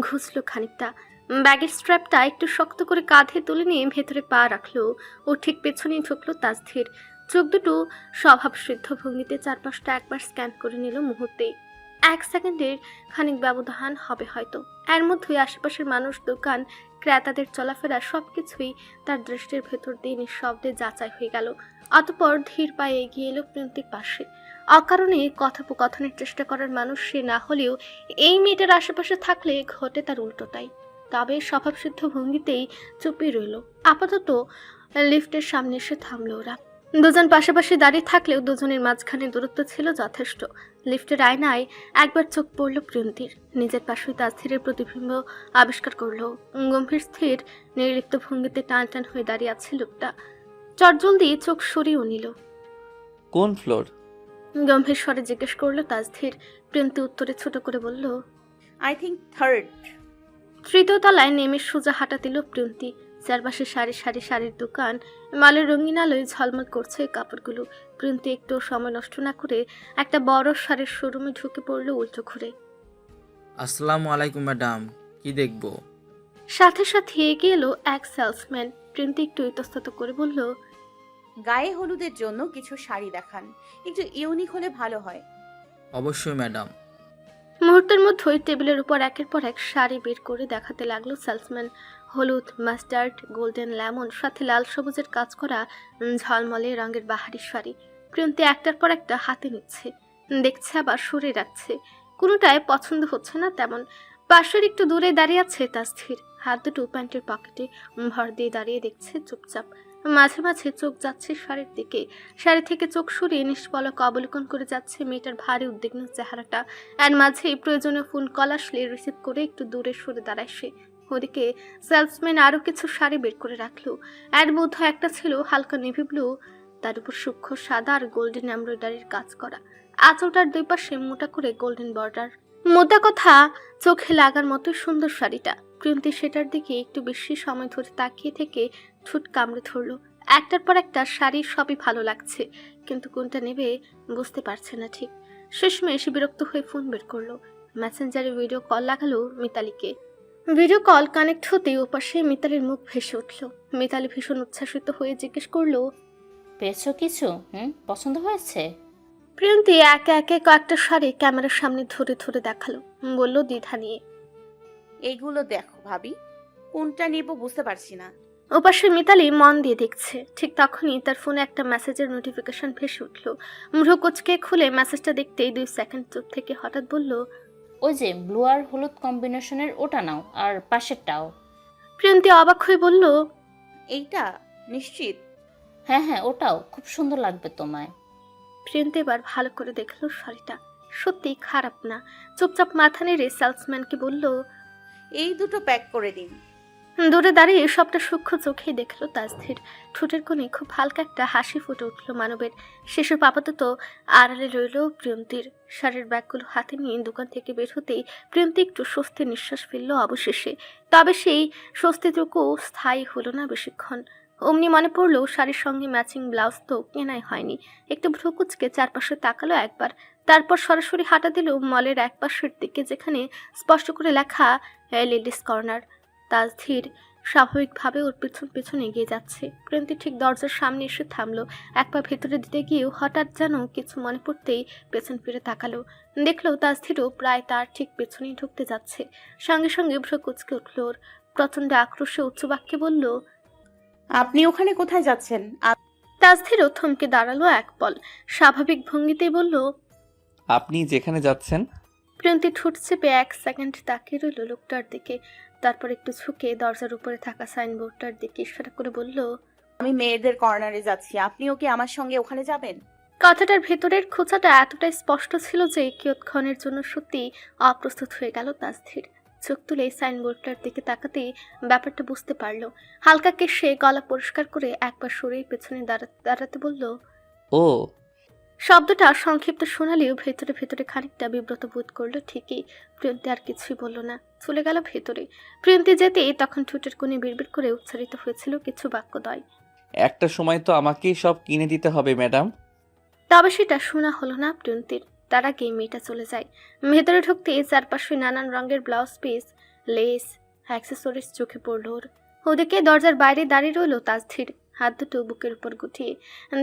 ঘুষলো খানিকটা। ব্যাগের স্ট্র্যাপটা একটু শক্ত করে কাঁধে তুলে নিয়ে ভেতরে পা রাখলো। ও ঠিক পেছনেই ঢুকলো তাসধির। চোখ দুটো স্বভাবসিদ্ধ ভঙ্গিতে চারপাশটা একবার স্ক্যান করে নিল মুহূর্তেই। 1 সেকেন্ডের খানিক ব্যবধান হবে হয়তো। এর মধ্যেই আশেপাশের মানুষ, দোকান, ক্রেতাদের চলাফেরা সবকিছুই তার দৃষ্টির ভেতর দিয়ে নিঃশব্দে যাচাই হয়ে গেল। অতঃপর ধীর পায়ে এগিয়ে এলো প্রিয়ন্তীর পাশে। অকারণে কথোপকথনের চেষ্টা করার মানুষ সে না হলেও এই মেয়েটার আশেপাশে থাকলে ঘটে তার উল্টোটাই। তবে স্বভাবসিদ্ধ ভঙ্গিতেই চুপিয়ে রইল। আপাতত লিফটের সামনে এসে থামলো ওরা। দুজন পাশাপাশি দাঁড়িয়ে থাকলেও দুজনের মাঝখানে দূরত্ব ছিল যথেষ্ট। লিফটের আয়নায় একবার চোখ পড়ল প্রিয়ন্তীর। নিজের পাশে তাসধিরের প্রতিবিম্ব আবিষ্কার করলো। গম্ভীর স্থির নির্লিপ্ত ভঙ্গিতে টান টান হয়ে দাঁড়িয়ে আছে লোকটা। চটজলদি চোখ সরিয়েও নিল। কোন ফ্লোর? গম্ভীর স্বরে জিজ্ঞেস করলো তাসধির। প্রিয়ন্তী উত্তরে ছোট করে বলল, আই থিঙ্ক থার্ড। 3য় তলায় নেমে সোজা হাঁটা দিল প্রিয়ন্তী। চারপাশে সারি সারি শাড়ির দোকান, মালের রঙিন আলোয় ঝলমল করছে কাপড়গুলো। প্রিয়ন্তী একটু সময় নষ্ট না করে একটা বড় শাড়ির শোরুমে ঢুকে পড়লো উল্টো ঘুরে। আসসালামু আলাইকুম ম্যাডাম, কি দেখবো? সাথে সাথে এগিয়ে এলো এক সেলসম্যান। প্রিয়ন্তী একটু ইতস্তত করে বলল, গায়ে হলুদের জন্য কিছু শাড়ি দেখান, একটু ইউনিক হলে ভালো হয়। অবশ্যই ম্যাডাম। মুহূর্তের মধ্যেই টেবিলের উপর একের পর এক শাড়ি বের করে দেখাতে লাগলো সেলসম্যান। হলুদ, মাস্টার্ড, গোল্ডেন, লেমন, সাথে লাল সবুজের কাজ করা ঝলমলে রঙের বাহারি শাড়ি। প্রিয়ন্তী একটার পর একটা হাতে নিচ্ছে, দেখছে আবার সরে রাখছে। কোনোটায় পছন্দ হচ্ছে না তেমন। পাশের একটু দূরে দাঁড়িয়ে আছে তাসধির, হাত দুটো প্যান্টের পকেটে ভর দিয়ে দাঁড়িয়ে দেখছে চুপচাপ। মাঝে মাঝে চোখ যাচ্ছে শাড়ির দিকে, শাড়ি থেকে চোখ সরিয়ে নিষ্পলক অবলোকন করে যাচ্ছে মেয়েটার ভারী উদ্বিগ্ন চেহারাটা। এর মাঝেই প্রয়োজনীয় ফোন কল আসলে রিসিভ করে একটু দূরে সরে দাঁড়ায় সে। ওদিকে সেলসম্যান আরও কিছু শাড়ি বের করে রাখলো। এর মধ্যে একটা ছিল হালকা নেভি ব্লু, তার উপর সূক্ষ্ম সাদা আর গোল্ডেন এমব্রয়ডারির কাজ করা। আঁচলটার 2 পাশে মোটা করে গোল্ডেন বর্ডার। মোটা কথা চোখে লাগার মতো সুন্দর শাড়িটা। প্রিয়ন্তী সেটার দিকে একটু বেশি সময় ধরে তাকিয়ে থেকে ঠোঁট কামড়ে ধরলো। একটার পর একটা শাড়ি সবই ভালো লাগছে, কিন্তু কোনটা নেবে বুঝতে পারছে না ঠিক। শেষমেশ বিরক্ত হয়ে ফোন বের করলো। মেসেঞ্জারে ভিডিও কল লাগালো মিতালিকে। ভিডিও কল কানেক্ট হতেই ওপাশে মিতালির মুখ ভেসে উঠল। মিতালি ভীষণ উচ্ছ্বাসিত হয়ে জিজ্ঞেস করলো, পেয়েছো কিছু? পছন্দ হয়েছে? প্রিয়ন্তী একে একে কয়েকটা শাড়ি ক্যামেরার সামনে ধরে ধরে দেখালো, বলল দ্বিধা নিয়ে। এইগুলো দেখো ভাবি, কোনটা নিব বুঝতে পারছি না। ওপাশে মিতালি মন দিয়ে দেখছে। ঠিক তখনই তার ফোনে একটা মেসেজের নোটিফিকেশন ভেসে উঠল। ভ্রু কুচকে খুলে মেসেজটা দেখতেই 2 সেকেন্ড চুপ থেকে হঠাৎ বলল, ওই যে ব্লু আর হলুদ কম্বিনেশনের ওটা নাও, আর পাশেরটাও। প্রিয়ন্তী অবাক হয়ে বলল, এইটা নিশ্চিত? হ্যাঁ, ওটাও খুব সুন্দর লাগবে তোমায়। প্রিয়ন্তী এবার ভালো করে দেখলো শাড়িটা সত্যি খারাপ না। চুপচাপ মাথা নেড়ে সেলসম্যানকে বলল, এই দুটো প্যাক করে দিন। দূরে দাঁড়িয়ে সবটা সূক্ষ্ম চোখেই দেখলো তাসধীর। ঠোঁটের কোণে খুব হালকা একটা হাসি ফুটে উঠল মানবের। সেসব আপাতত আড়ালে রইল প্রিয়ন্তীর। শাড়ির ব্যাগগুলো হাতে নিয়ে দোকান থেকে বের হতেই প্রিয়ন্তী একটু স্বস্তির নিঃশ্বাস ফেললো অবশেষে। তবে সেই স্বস্তিটুকু স্থায়ী হলো না বেশিক্ষণ। অমনি মনে পড়লো শাড়ির সঙ্গে ম্যাচিং ব্লাউজ তো কেনাই হয়নি। একটু ভ্রুকুচকে চারপাশে তাকালো একবার, তারপর সরাসরি হাঁটা দিল মলের এক পাশের দিকে, যেখানে স্পষ্ট করে লেখা লেডিস কর্নার। তাসধীর স্বাভাবিকভাবে ওর পিছন পিছন এগিয়ে যাচ্ছে। প্রিয়ন্তী ঠিক দরজার সামনে এসে থামলো। এক পা ভেতরে দিতে গিয়েও হঠাৎ যেন কিছু মনে পড়তেই পেছন ফিরে তাকালো। দেখলো তাসধীরও প্রায় তার ঠিক পেছনেই ঢুকতে যাচ্ছে। সঙ্গে সঙ্গে ভ্রু কুঁচকে উঠল ওর। প্রচণ্ড আক্রোশে উচ্চ বাক্যে বলল, আপনি ওখানে কোথায় যাচ্ছেন? তাসধীরও থমকে দাঁড়ালো এক পল। স্বাভাবিক ভঙ্গিতেই বলল, আপনি যেখানে যাচ্ছেন। প্রিয়ন্তী ঠোঁট চেপে 1 সেকেন্ড তাকিয়ে রইল লোকটার দিকে, তারপর একটু ঝুঁকে দরজার উপরে থাকা সাইনবোর্ডটার দিকে ইশারা করে বলল, আমি মেয়েদের কর্নারে যাচ্ছি, আপনিও কি আমার সঙ্গে ওখানে যাবেন? কথাটার ভেতরের খোঁচাটা এতটাই স্পষ্ট ছিল যে কিয়ৎক্ষণের জন্য সত্যি অপ্রস্তুত হয়ে গেল তাসধীর। চোখ তুলে সাইনবোর্ডটার দিকে তাকাতেই ব্যাপারটা বুঝতে পারল। হালকা কেশে গলা পরিষ্কার করে একবার সরেই পেছনে দাঁড়াতে বলল। ও, শব্দটা সংক্ষিপ্ত শোনালেও ভেতরে ভেতরে খানিকটা বিব্রত বোধ করলো ঠিকই। প্রিয়ন্তী আর কিছুই বলল না, চলে গেল ভেতরে। প্রিয়ন্তী যেতে তখন ঠোঁটের কোণে বিড়বিড় করে উচ্চারিত হয়েছিল কিছু বাক্যদ্বয়। একটা সময় তো আমাকেই সব কিনে দিতে হবে ম্যাডাম। তবে সেটা শোনা হলো না প্রিয়ন্তীর। তার আগে মেয়েটা চলে যায়। ভেতরে ঢুকতে চারপাশে নানান রঙের ব্লাউজ পিস, লেস, অ্যাক্সেসরিজ চোখে পড়ল ওর। ওদিকে দরজার বাইরে দাঁড়িয়ে রইল তাসধীর, হাত দুটো বুকের উপর গুটিয়ে।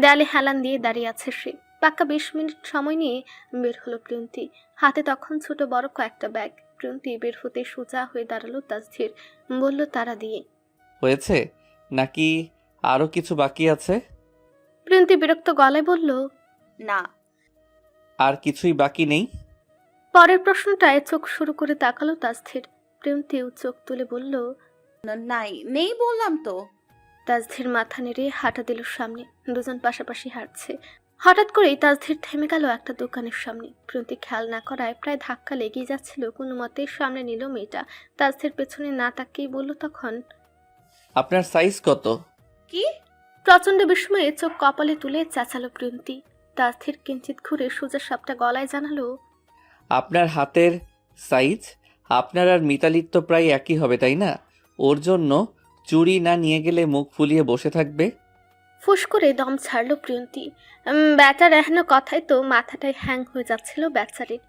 দেয়ালে হেলান দিয়ে দাঁড়িয়ে আছে সে। পাক্কা 20 মিনিট সময় নিয়ে বের হলো প্রিয়ন্তী। হাতে তখন ছোট বড় কয়েকটা ব্যাগ। প্রিয়ন্তী বের হতে সোজা হয়ে দাঁড়ালো তাসধীর, বলল তারা দিয়ে, হয়েছে নাকি আরও কিছু বাকি আছে? প্রিয়ন্তী বিরক্ত গলায় বলল, না। আর কিছুই বাকি নেই? পরের প্রশ্নটায় চোখ শুরু করে তাকালো তাসধীর। প্রিয়ন্তীও চোখ তুলে বলল, নাই, নেই বললাম তো। তাসধীর মাথা নেড়ে হাঁটা দিল সামনে। দুজন পাশাপাশি হাঁটছে। হঠাৎ করেই তাসধীর থেমে গেল একটা দোকানের সামনে। প্রিয়ন্তী খেয়াল না করায় প্রায় ধাক্কা লেগেই যাচ্ছিল। কোনো মতে সামনে নিল মেয়েটা। তাসধীর পেছনে না তাকিয়ে বলল তখন, আপনার সাইজ কত? কি? প্রচণ্ড বিস্ময়ে চোখ কপালে তুলে চেঁচালো প্রিয়ন্তী। তাসধীর কিঞ্চিত ঘুরে সোজা সাপটা গলায় জানালো, আপনার হাতের সাইজ আপনার আর মিতালির তো প্রায় একই হবে তাই না? ওর জন্য চুড়ি না নিয়ে গেলে মুখ ফুলিয়ে বসে থাকবে। ফুস করে দম ছাড়লো প্রিয়ন্তী। বেচার এহেন কথায় তো মাথাটাই হ্যাং হয়ে যাচ্ছিল বেচারির।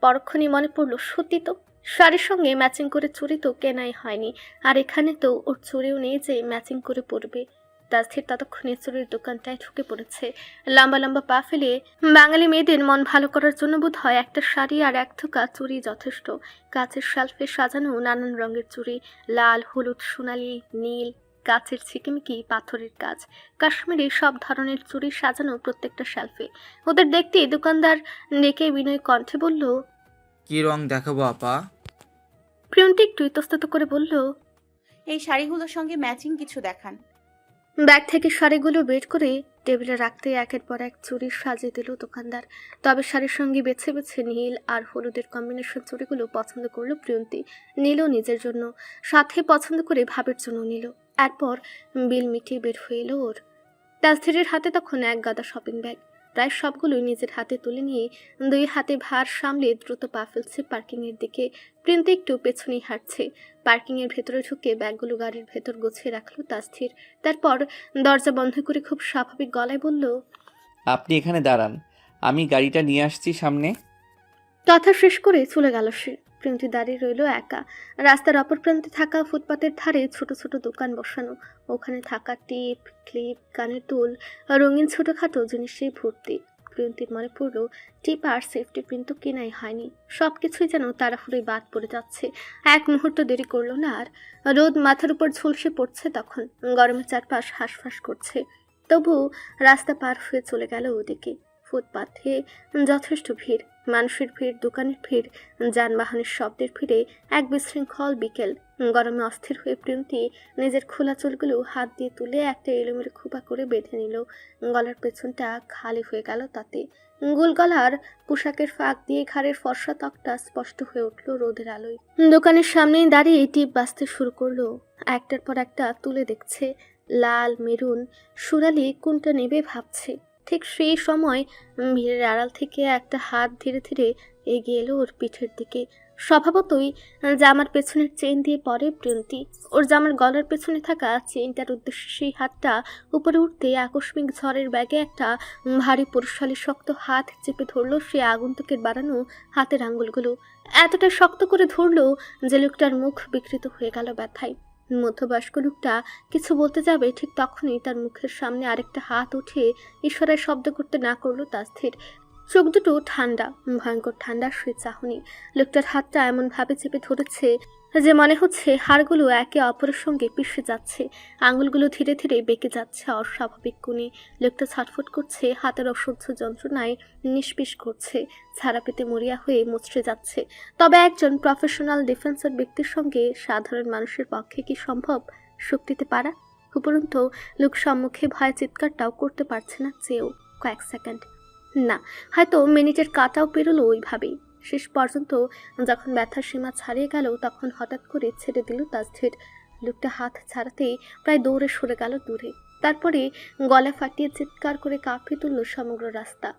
পরক্ষণই মনে পড়লো সত্যি তো শাড়ির সঙ্গে ম্যাচিং করে চুড়ি তো কেনাই হয়নি। আর এখানে তো ওর চুড়িও নেই যে ম্যাচিং করে পরবে। তাসধীর ততক্ষণে চুড়ির দোকানটায় ঢুকে পড়েছে। লম্বা লম্বা পা ফেলে। বাঙালি মেয়েদের মন ভালো করার জন্য বোধ হয় একটা শাড়ি আর এক থোকা চুড়ি যথেষ্ট। কাচের শেলফে সাজানো নানান রঙের চুড়ি, লাল, হলুদ, সোনালি, নীল, কাচের ছিকিমিকি পাথরের কাজ, কাশ্মীরি সব ধরনের চুড়ি সাজানো প্রত্যেকটা শেলফে। ওদের দেখতে দোকানদার ডেকে বিনয় কণ্ঠে বলল, কি রং দেখাবো আপা? প্রিয়ন্তী একটু ইতস্তত করে বলল, এই শাড়িগুলোর সঙ্গে ম্যাচিং কিছু দেখান। ব্যাগ থেকে শাড়িগুলো বের করে টেবিলে রাখতে একের পর এক চুড়ি সাজিয়ে দিল দোকানদার। তবে শাড়ির সঙ্গে বেছে বেছে নীল আর হলুদের কম্বিনেশন চুড়িগুলো পছন্দ করলো প্রিয়ন্তী। নিলও নিজের জন্য, সাথে পছন্দ করে ভাবের জন্য নিল। এরপর বিল মিটিয়ে বের হয়ে এলো ওর। তাসধীরের হাতে তখন এক গাদা শপিং ব্যাগ। প্রায় সবগুলোই নিজের হাতে তুলে নিয়ে 2 হাতে ভার সামলে দ্রুত পা ফেলছে পার্কিংয়ের দিকে। প্রিন্তি একটু পেছনেই হাঁটছে। পার্কিংয়ের ভেতরে ঢুকে ব্যাগগুলো গাড়ির ভেতর গুছিয়ে রাখলো তাসথির। তারপর দরজা বন্ধ করে খুব স্বাভাবিক গলায় বলল, আপনি এখানে দাঁড়ান, আমি গাড়িটা নিয়ে আসছি সামনে। কথা শেষ করে চলে গেল সে। প্রিন্তি দাঁড়িয়ে রইল একা। রাস্তার অপর প্রান্তে থাকা ফুটপাতের ধারে ছোট ছোট দোকান বসানো। ওখানে থাকা টিপ, ক্লিপ, কানের দুল, রঙিন ছোটখাটো জিনিসে ভর্তি। প্রিন্তির মনে পড়ল টিপ আর সেফটি পিন তো কেনাই হয়নি। সবকিছুই যেন তাড়াহুড়োই বাদ পড়ে যাচ্ছে। এক মুহূর্ত দেরি করলো না আর। রোদ মাথার উপর ঝলসে পড়ছে তখন। গরমে চারপাশ হাঁসফাঁস করছে। তবু রাস্তা পার হয়ে চলে গেল ওদিকে। ফুটপাথে যথেষ্ট ভিড়, মানুষের ভিড়, দোকানের ভিড়, যানবাহনের শব্দের ভিড়ে এক বিশৃঙ্খল বিকেল। গরমে অস্থির হয়ে প্রিন্তি নিজের খোলা চুলগুলো হাত দিয়ে তুলে একটা এলোমেলো খোপা করে বেঁধে নিল। গলার পেছনটা খালি হয়ে গেল তাতে। গোল গলার পোশাকের ফাঁক দিয়ে ঘাড়ের ফর্সা ত্বকটা স্পষ্ট হয়ে উঠল রোদের আলোয়। দোকানের সামনেই দাঁড়িয়ে টিপ বাজতে শুরু করলো। একটার পর একটা তুলে দেখছে। লাল, মেরুন, সুরালি কোনটা নেবে ভাবছে। ঠিক সেই সময় ভিড়ের আড়াল থেকে একটা হাত ধীরে ধীরে এগিয়ে এলো ওর পিঠের দিকে। স্বভাবতই জামার পেছনের চেইন দিয়ে পরে প্রিন্তি। ওর জামার গলার পেছনে থাকা চেইনটার উদ্দেশ্যে সেই হাতটা উপরে উঠতে আকস্মিক ঝড়ের ব্যাগে একটা ভারী পুরুষালী শক্ত হাত চেপে ধরলো সে আগন্তুকের বাড়ানো হাতের আঙ্গুলগুলো। এতটা শক্ত করে ধরলো যে লোকটার মুখ বিকৃত হয়ে গেল ব্যথায়। মধ্যবয়স্ক লোকটা কিছু বলতে যাবে ঠিক তখনই তার মুখের সামনে আরেকটা হাত উঠে ইশারায় শব্দ করতে না করলো তাসথির। চোখ দুটো ঠান্ডা, ভয়ঙ্কর ঠান্ডা সে চাহনি। লোকটার হাতটা এমন ভাবে চেপে ধরেছে যে মনে হচ্ছে হাড়গুলো একে অপরের সঙ্গে পিষে যাচ্ছে, আঙুলগুলো ধীরে ধীরে বেঁকে যাচ্ছে অস্বাভাবিক কোণে। লোকটা ছটফট করছে, হাতের অসহ্য যন্ত্রণায় নিষ্পিস করছে, ছাড়া পেতে মরিয়া হয়ে মুচড়ে যাচ্ছে। তবে একজন প্রফেশনাল ডিফেন্সার ব্যক্তির সঙ্গে সাধারণ মানুষের পক্ষে কি সম্ভব শক্তিতে পারা? উপরন্তু লোক সম্মুখে ভয় চিৎকারটাও করতে পারছে না চেয়েও। কয়েক সেকেন্ড না, হয়তো মিনিটের কাটাও পেরোলো ওইভাবেই। শেষ পর্যন্ত যখন ব্যথার সীমা ছাড়িয়ে গেল তখন হঠাৎ করে ছেড়ে দিল তাসথির। লোকটা হাত ছাড়াতেই প্রায় দৌড়ে সরে গেল দূরে। তারপরে গলা ফাটিয়ে চিৎকার করে কাঁপিয়ে তুলল সমগ্র রাস্তা।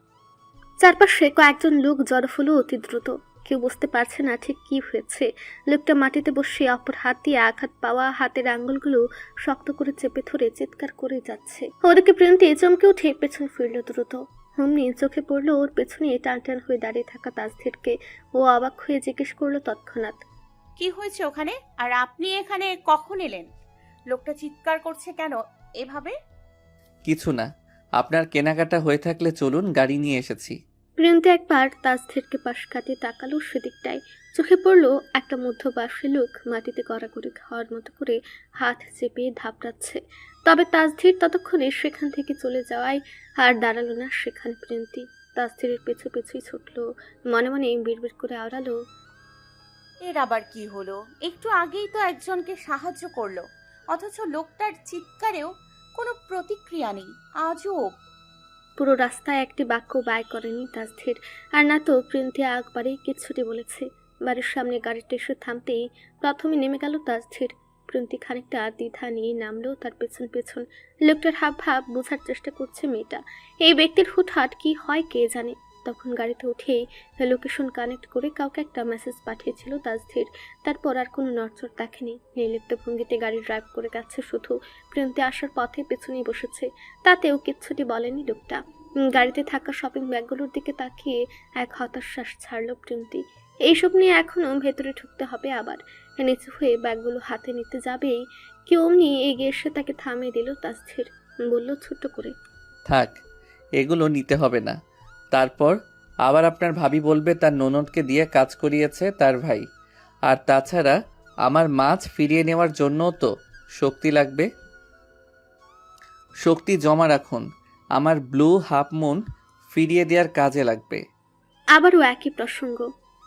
চারপাশে কয়েকজন লোক জড়ো হলো অতি দ্রুত। কেউ বুঝতে পারছে না ঠিক কি হয়েছে। লোকটা মাটিতে বসে অপর হাত দিয়ে আঘাত পাওয়া হাতের আঙ্গুলগুলো শক্ত করে চেপে ধরে চিৎকার করে যাচ্ছে। ওদিকে প্রিন্তি চমকে উঠে পেছন ফিরল দ্রুত। অমনি চোখে পড়লো ওর পেছনে টান টান হয়ে দাঁড়িয়ে থাকা তাসথিরকে। ও অবাক হয়ে জিজ্ঞেস করলো তৎক্ষণাৎ, কি হয়েছে ওখানে? আর আপনি এখানে কখন এলেন? লোকটা চিৎকার করছে কেন এভাবে? কিছু না, আপনার কেনাকাটা হয়ে থাকলে চলুন, গাড়ি নিয়ে এসেছি। প্রিন্তি একবার তাসথিরকে পাশ কাটিয়ে তাকালো সেদিকটায়। চোখে পড়লো একটা মধ্যবয়সী লোক মাটিতে গড়াগড়ি খাওয়ার মতো করে হাত চেপে ধাপড়াচ্ছে। তবে তাসথির ততক্ষণে সেখান থেকে চলে যাওয়ায় আর দাঁড়ালো না সেখানে প্রিন্তি। তাসথিরের পেছু পেছুই ছুটলো, মনে মনে বিড়বিড় করে আওড়ালো, এর আবার কি হলো? একটু আগেই তো একজনকে সাহায্য করলো, অথচ লোকটার চিৎকারেও কোনো প্রতিক্রিয়া নেই। আজব। পুরো রাস্তায় একটি বাক্য ব্যয় করেনি তাসথির। আর না তো প্রিন্তি একবারেই কিচ্ছুটি বলেছে। বাড়ির সামনে গাড়িটা এসে থামতেই প্রথমে নেমে গেল তাসথির। প্রিন্তি খানিকটা দ্বিধা নিয়ে নামলো তার পেছন পেছন। লোকটার হাব ভাব বোঝার চেষ্টা করছে মেয়েটা। এই ব্যক্তির হুটহাট কি হয় কে জানে। তখন গাড়িতে উঠেই লোকেশন কানেক্ট করে কাউকে একটা মেসেজ পাঠিয়েছিল তাসথির। তারপর আর কোনো নড়চড় দেখেনি। নির্লিপ্ত ভঙ্গিতে গাড়ি ড্রাইভ করে গেছে শুধু। প্রিন্তি আসার পথে পেছনেই বসেছে, তাতেও কিচ্ছুটি বলেনি লোকটা। গাড়িতে থাকা শপিং ব্যাগগুলোর দিকে তাকিয়ে এক হতাশ শ্বাস ছাড়ল প্রিন্তি। এইসব নিয়ে এখনো ভেতরে ঢুকতে হবে আবার। নিচু হয়ে ব্যাগগুলো হাতে নিতে যাবেই কেউ অমনি এগিয়ে এসে তাকে থামিয়ে দিল তাসথির। বলল ছোট্ট করে, থাক, এগুলো নিতে হবে না। তারপর আবার আপনার ভাবি বলবে তার ননদকে দিয়ে কাজ করিয়েছে তার ভাই। আর তাছাড়া আমার মাছ ফিরিয়ে নেওয়ার জন্যও তো শক্তি লাগবে। শক্তি জমা রাখুন, আমার ব্লু হাফ মুন ফিরিয়ে দেওয়ার কাজে লাগবে। আবারও একই প্রসঙ্গ।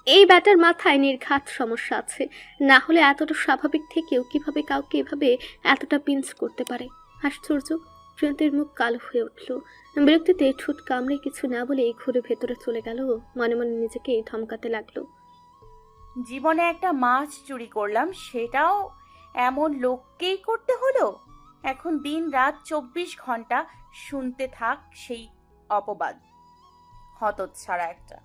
এই ব্যাটার মাথায় নির্ঘাত সমস্যা আছে, না হলে এতটা স্বাভাবিক থেকেও কিভাবে কাউকে এভাবে এতটা পিঞ্চ করতে পারে। আশ্চর্য। প্রিয়ন্তীর মুখ কালো হয়ে উঠল। বিরক্তিতে ঠোঁট কামড়ে কিছু না বলেই ঘুরে ভেতরে চলে গেল। মনে মনে নিজেকে ধমকাতে লাগলো, জীবনে একটা মাছ চুরি করলাম, সেটাও এমন লোককেই করতে হলো। এখন দিন রাত 24 ঘন্টা শুনতে থাক সেই অপবাদ। হতচ্ছাড়া একটা।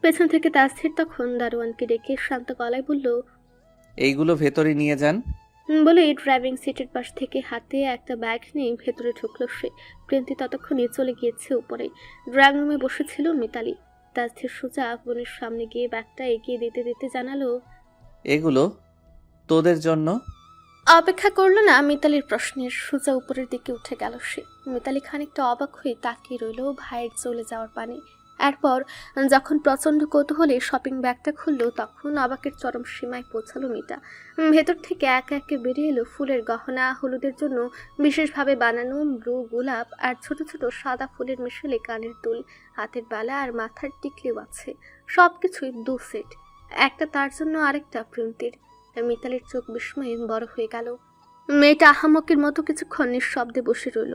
পেছন থেকে তাসফির তখন দারোয়ানকে ডেকে শান্ত গলায় বলল, এইগুলো ভেতরে নিয়ে যান। বলে ড্রাইভিং সিটের পাশ থেকে হাতে একটা ব্যাগ নিয়ে ভেতরে ঢুকলো সে। প্রিয়ন্তি ততক্ষণে চলে গিয়েছে উপরে। ড্রয়িং রুমে বসেছিল মিতালি। তাসফির সোজা বোনের সামনে গিয়ে ব্যাগটা এগিয়ে দিতে দিতে জানালো, এগুলো তোদের জন্য। অপেক্ষা করলো না মিতালির প্রশ্নের, সোজা উপরের দিকে উঠে গেল সে। মিতালি খানিকটা অবাক হয়ে তাকিয়ে রইল ভাইয়ের চলে যাওয়ার পানে। এরপর যখন প্রচণ্ড কৌতূহলে শপিং ব্যাগটা খুললো, তখন অবাকের চরম সীমায় পৌঁছালো মিতা। ভেতর থেকে একে একে বেরিয়ে এলো ফুলের গহনা, হলুদের জন্য বিশেষভাবে বানানো ব্লু গোলাপ, আর ছোট ছোট সাদা ফুলের মিশেলে কানের দুল, হাতের বালা আর মাথার টিকলিও আছে। সব কিছুই 2 সেট, একটা তার জন্য আরেকটা প্রিয়ন্তির। মিতালির চোখ বিস্ময়ে বড় হয়ে গেল। মেয়েটা আহামকের মতো কিছুক্ষণ নিঃশব্দে বসে রইল,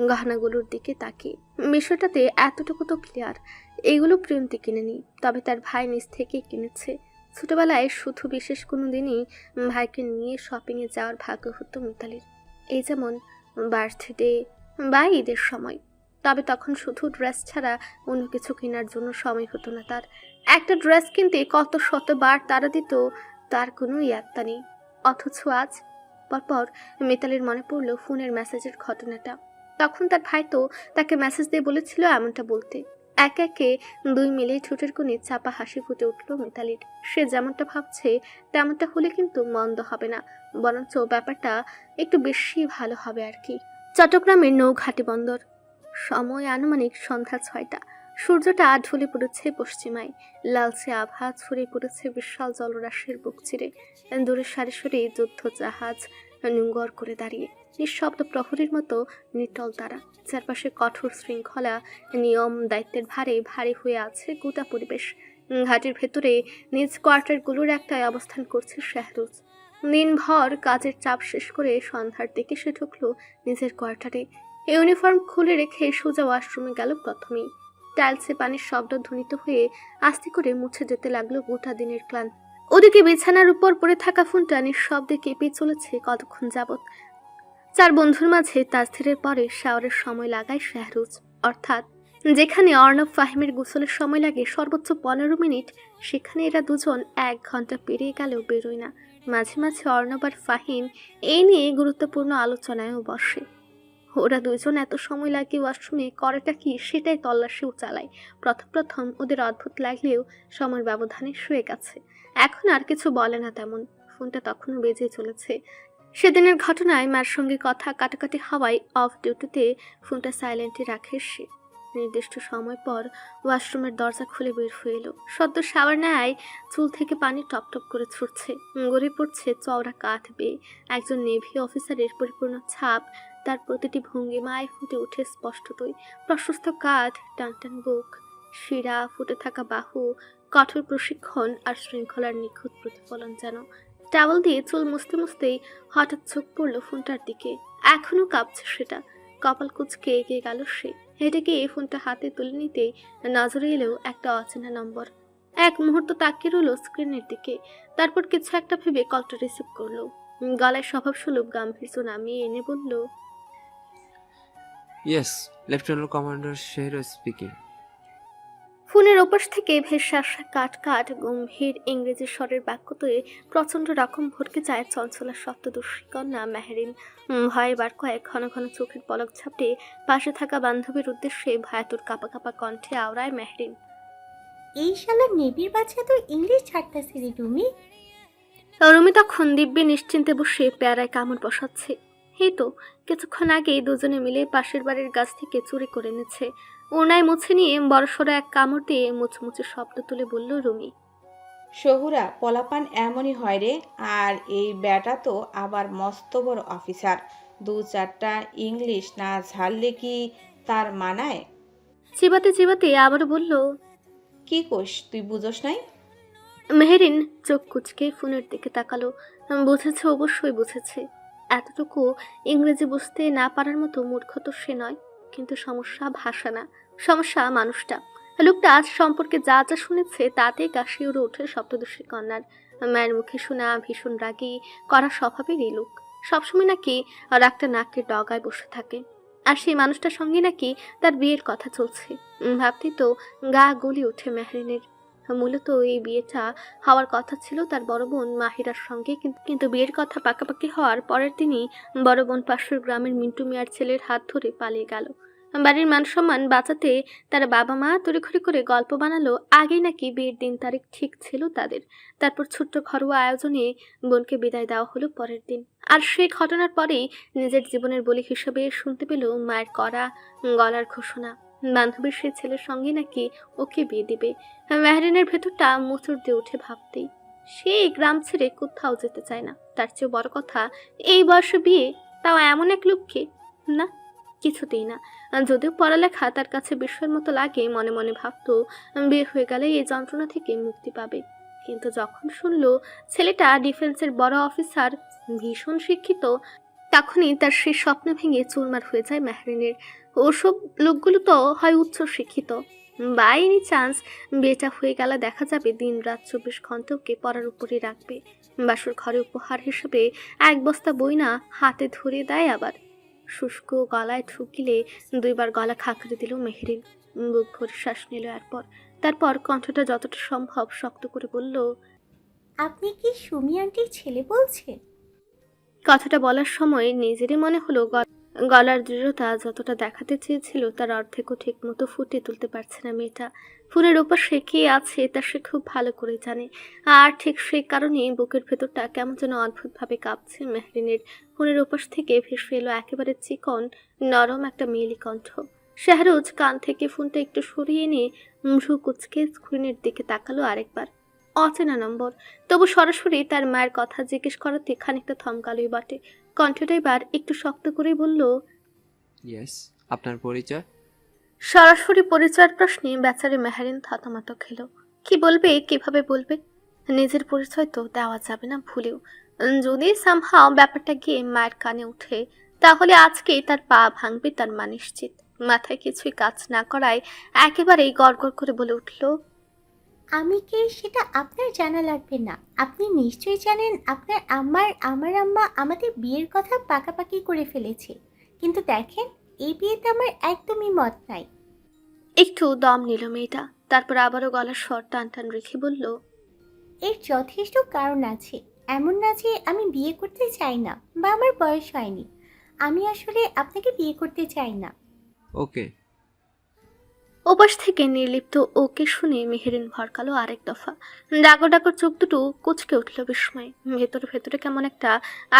গহনাগুলোর দিকে তাকিয়ে। বিষয়টাতে এতটুকু তো ক্লিয়ার, এগুলো প্রিয়ন্তি কিনেনি, তবে তার ভাই নিজ থেকেই কিনেছে। ছোটবেলায় শুধু বিশেষ কোনো দিনই ভাইকে নিয়ে শপিংয়ে যাওয়ার ভাগ্য হতো মিতালির, এই যেমন বার্থডে বা ঈদের সময়। তবে তখন শুধু ড্রেস ছাড়া অন্য কিছু কেনার জন্য সময় হতো না তার। একটা ড্রেস কিনতে কত শতবার তারা দিত, তার কোনো ইয়াত্তা নেই। অথচ আজ পরপর মিতালির মনে পড়ল ফোনের মেসেজের ঘটনাটা। তখন তার ভাই তো তাকে মেসেজ দিয়ে বলেছিল এমনটা বলতে। একে একে 2 মিলে ঠোঁটের কোণে চাপা হাসি ফুটে উঠল মিতালির। সে যেমনটা ভাবছে তেমনটা হলে কিন্তু মন্দ হবে না, বরঞ্চ ব্যাপারটা একটু বেশি ভালো হবে আর কি। চট্টগ্রামের নৌঘাটি বন্দর, সময় আনুমানিক সন্ধ্যা 6টা। সূর্যটা ঢলে পড়েছে পশ্চিমায়, লালচে আভা ছড়িয়ে পড়েছে বিশাল জলরাশির বুক চিরে। দূরে সারি সারি যুদ্ধ জাহাজ নোঙ্গর করে দাঁড়িয়ে, নিঃশব্দ প্রহরীর মতো নিটল তারা। চারপাশে কঠোর শৃঙ্খলা, নিয়ম, দায়িত্বের ভারে ভারী হয়ে আছে গোটা পরিবেশ। ঘাটের ভেতরে নিজ কোয়ার্টারগুলোর একটাই অবস্থান করছে শাহরুজ। দিনভর কাজের চাপ শেষ করে সন্ধ্যার দিকে সে ঢুকলো নিজের কোয়ার্টারে। ইউনিফর্ম খুলে রেখে সোজা ওয়াশরুমে গেল প্রথমেই। টাইলসে পানির শব্দ ধ্বনিত হয়ে আস্তে করে মুছে যেতে লাগলো গোটা দিনের ক্লান্ত। ওদিকে বিছানার উপর পড়ে থাকা ফোনটা নিঃশব্দে কেঁপে চলেছে কতক্ষণ যাবৎ। 4 বন্ধুর মাঝে তাসথিরের পরে শাওয়ারের সময় লাগায় শাহরুজ। অর্থাৎ যেখানে অর্ণব ফাহিমের গোসলের সময় লাগে সর্বোচ্চ 15 মিনিট, সেখানে এরা দুজন 1 ঘন্টা পেরিয়ে গেলেও বেরোয় না। মাঝে মাঝে অর্ণব আর ফাহিম এই নিয়ে গুরুত্বপূর্ণ আলোচনায়ও বসে। ওরা দুজন এত সময় লাগে ওয়াশরুমে করেটা কি সেটাই তল্লাশিও চালায়। প্রথম ওদের অদ্ভুত লাগলেও সময়ের ব্যবধানে শুয়ে গেছে। এখন আর কিছু বলে না তেমন। ফোনটা তখনও বেজে চলেছে। সেদিনের ঘটনায় মার সঙ্গে কথা কাটাকাটি হওয়ায় অফ ডিউটিতে ফোনটা সাইলেন্টে রাখে সে। নির্দিষ্ট সময় পর ওয়াশরুমের দরজা খুলে বের হয়ে এলো। সদ্য শাওয়ার নেয়, চুল থেকে পানি টপ টপ করে ছুটছে, গড়ে পড়ছে চওড়া কাঠ বেয়ে। একজন নেভি অফিসারের পরিপূর্ণ ছাপ তার প্রতিটি ভঙ্গিমায় ফুটে ওঠে স্পষ্টতই। প্রশস্ত কাঁধ, টানটান বুক, শিরা, ফুটে থাকা বাহু, কঠোর প্রশিক্ষণ আর শৃঙ্খলার নিখুঁত প্রতিফলন যেন। টাওয়াল দিয়ে চুল মুছতে মুছতেই হঠাৎ চোখ পড়ল ফোনটার দিকে। এখনো কাঁপছে সেটা। কপাল কুঁচকে এগিয়ে গেল সে। হেঁটে গিয়ে ফোনটা হাতে তুলে নিতেই নজরে এলেও একটা অচেনা নম্বর। এক মুহূর্ত তাকিয়ে রইল স্ক্রিনের দিকে, তারপর কিছু একটা ভেবে কলটা রিসিভ করলো। গলায় স্বভাবসুলভ গাম্ভীর্য নামিয়ে এনে বলল, Yes, Lieutenant Commander Shehro speaking. ফোনের ওপাশ থেকে ভেসে আসা কাট কাট গম্ভীর ইংরেজি স্বরের বাক্যতে প্রচণ্ড রকম ভরকে যায় চঞ্চলা সপ্তদর্শী কন্যা মেহরিন। ভয়ে বার কয়েক ঘন ঘন চোখের পলক ঝাপটে পাশে থাকা বান্ধবীর উদ্দেশ্যে ভয়াতুর কাপা কাপা কণ্ঠে আওড়ায় মেহরিন। এই শালা নেবির বাচ্চা তো ইংলিশ ছাড়তাছে রে তুমি। রুমি তখন দিব্যি নিশ্চিন্তে বসে পেয়ারায় কামড় বসাচ্ছে। এই তো কিছুক্ষণ আগেই দুজনে মিলে পাশের বাড়ির গাছ থেকে চুরি করে এনেছে। ওনায় মুছে নিয়ে বড়সড় এক কামড় দিয়ে মুচমুচে শব্দ তুলে বলল রুমি। শহুরা পোলাপান এমনই হয় রে, আর এই ব্যাটা তো আবার মস্ত বড় অফিসার। 2-4টা ইংলিশ না ঝাড়লে কি তার মানায়? চিবাতে চিবাতে আবার বলল, কি কোষ তুই বুঝোস নাই? মেহেরিন চোখ কুচকে ফোনের দিকে তাকালো। বুঝেছে, অবশ্যই বুঝেছে। এতটুকু ইংরেজি বুঝতে না পারার মতো মূর্খ তো সে নয়। কিন্তু সমস্যা ভাষা না, সমস্যা মানুষটা। লোকটা আজ সম্পর্কে যা যা শুনেছে তাতেই কাশি উড়ে ওঠে সপ্তদর্শী কন্যার। মায়ের মুখে শোনা ভীষণ রাগী করা স্বভাবের এই লোক। সবসময় নাকি রাগটা নাকের ডগায় বসে থাকে। আর সেই মানুষটার সঙ্গে নাকি তার বিয়ের কথা চলছে। ভাবতেই তো গা গলি ওঠে মেহরিনের। মূলত এই বিয়েটা হওয়ার কথা ছিল তার বড় বোন মাহিরার সঙ্গে, কিন্তু বিয়ের কথা পাকাপাকি হওয়ার পরের দিনই বড় বোন পাশের গ্রামের মিন্টু মিয়ার ছেলের হাত ধরে পালিয়ে গেল। বাড়ির মান সম্মান বাঁচাতে তার বাবা মা তড়িঘড়ি করে গল্প বানালো আগেই নাকি বিয়ের দিন তারিখ ঠিক ছিল তাদের। তারপর ছোট্ট ঘরোয়া আয়োজনে বোনকে বিদায় দেওয়া হলো পরের দিন। আর সেই ঘটনার পরেই নিজের জীবনের বলি হিসেবে শুনতে পেল মায়ের করা গলার ঘোষণা, বান্ধবীর সেই ছেলের সঙ্গে নাকি ওকে বিয়ে দিবে। মেহরিনের ভেতরটা মোচড় দিয়ে উঠে ভাবতেই। সে এই গ্রাম ছেড়ে কোথাও যেতে চায় না, তার চেয়ে বড় কথা এই বয়সে বিয়ে, তাও এমন এক লোককে। না, কিছুতেই না। যদিও পড়ালেখা তার কাছে বিস্ময়ের মতো লাগে, মনে মনে ভাবতো বিয়ে হয়ে গেলে এই যন্ত্রণা থেকে মুক্তি পাবে। কিন্তু যখন শুনলো ছেলেটা ডিফেন্সের বড় অফিসার, ভীষণ শিক্ষিত, তখনই তার সেই স্বপ্ন ভেঙে চুরমার হয়ে যায় মেহরিনের। ওসব লোকগুলো তো হয় উচ্চ শিক্ষিত, বা এনি চান্স বিয়েটা হয়ে গেলে দেখা যাবে দিন রাত 24 ঘন্টাকে পড়ার উপরই রাখবে। বাসর ঘরে উপহার হিসেবে এক বস্তা বই না হাতে ধরে দেয় আবার। শুষ্ক গলায় ঠুকিলে 2 বার গলা খাঁকড়ে দিল মেহরিন। বুক ভরে শ্বাস নিল তারপর কণ্ঠটা যতটা সম্ভব শক্ত করে বলল, আপনি কি সুমি আন্টির ছেলে বলছেন? কথাটা বলার সময় নিজেরই মনে হলো গলার দৃঢ়তা যতটা দেখাতে চেয়েছিল তার অর্ধেকও ঠিক মতো ফুটিয়ে তুলতে পারছে না মেয়েটা। ফোনের উপর সে কে আছে তা সে খুব ভালো করে জানে, আর ঠিক সেই কারণে বুকের ভেতরটা কেমন যেন অদ্ভুতভাবে কাঁপছে মেহরিনের। ফোনের ওপাশ থেকে ভেসে এলো একেবারে চিকন নরম একটা মেয়েলি কণ্ঠ। শাহরুজ কান থেকে ফোনটা একটু সরিয়ে নিয়ে ভ্রু কুচকে স্ক্রিনের দিকে তাকালো আরেকবার। অচেনা নম্বর, তবু সরাসরি তার মায়ের কথা জিজ্ঞেস করাতে খানিকটা থমকালোই বটে। কণ্ঠটা এবার একটু শক্ত করেই বলল, ইয়েস, আপনার পরিচয়? সরাসরি পরিচয়ের প্রশ্নে বেচারি মেহরিন থতমত খেল। কি বলবে, কিভাবে বলবে? নিজের পরিচয় তো দেওয়া যাবে না ভুলেও। যদি সামহাও ব্যাপারটা গিয়ে মায়ের কানে উঠে, তাহলে আজকেই তার পা ভাঙবে তার মা নিশ্চিত। মাথায় কিছুই কাজ না করায় একেবারেই গড়গড় করে বলে উঠল, আমি কে সেটা আপনার জানা লাগবে না। আপনি নিশ্চয়ই জানেন আমার আম্মা আমাদের বিয়ের কথা পাকাপাকি করে ফেলেছে। কিন্তু দেখেন, এই বিয়েতে আমার একদমই মত নাই। একটু দম নিল মেয়েটা, তারপর আবারও গলার স্বর টান টান রেখে বলল, এর যথেষ্ট কারণ আছে। এমন না যে আমি বিয়ে করতে চাই না বা আমার বয়স হয়নি। আমি আসলে আপনাকে বিয়ে করতে চাই না। ওকে। ওপাশ থেকে নির্লিপ্ত ওকে শুনে মেহেরিন ভরকালো আরেক দফা। ডাকর ডাকর চোখ দুটো কুচকে উঠল বিস্ময়ে। ভেতরে ভেতরে কেমন একটা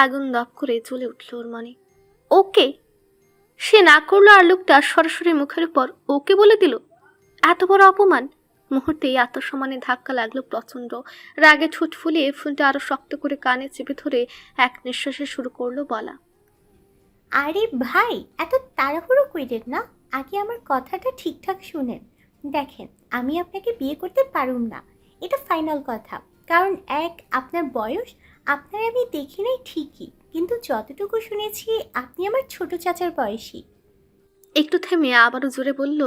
আগুন দপ করে জ্বলে উঠল ওর মনে। ওকে? সে না করলো আর লোকটা সরাসরি মুখের উপর ওকে বলে দিল। এত বড় অপমান! মুহূর্তেই আত্মসম্মানে ধাক্কা লাগলো প্রচন্ড। রাগে ঠোঁট ফুলিয়ে ফোনটা আরো শক্ত করে কানে চেপে ধরে এক নিঃশ্বাসে শুরু করলো বলা, আরে ভাই, এত তাড়াহুড়ো কইরেন না। আগে আমার কথাটা ঠিকঠাক শুনেন। দেখেন, আমি আপনাকে বিয়ে করতে পারুম না, এটা ফাইনাল কথা। কারণ এক, আপনার বয়স, আপনার আমি দেখি নাই ঠিকই, কিন্তু যতটুকু শুনেছি আপনি আমার ছোট চাচার বয়সী। একটু থেমে আবারও জোরে বলল,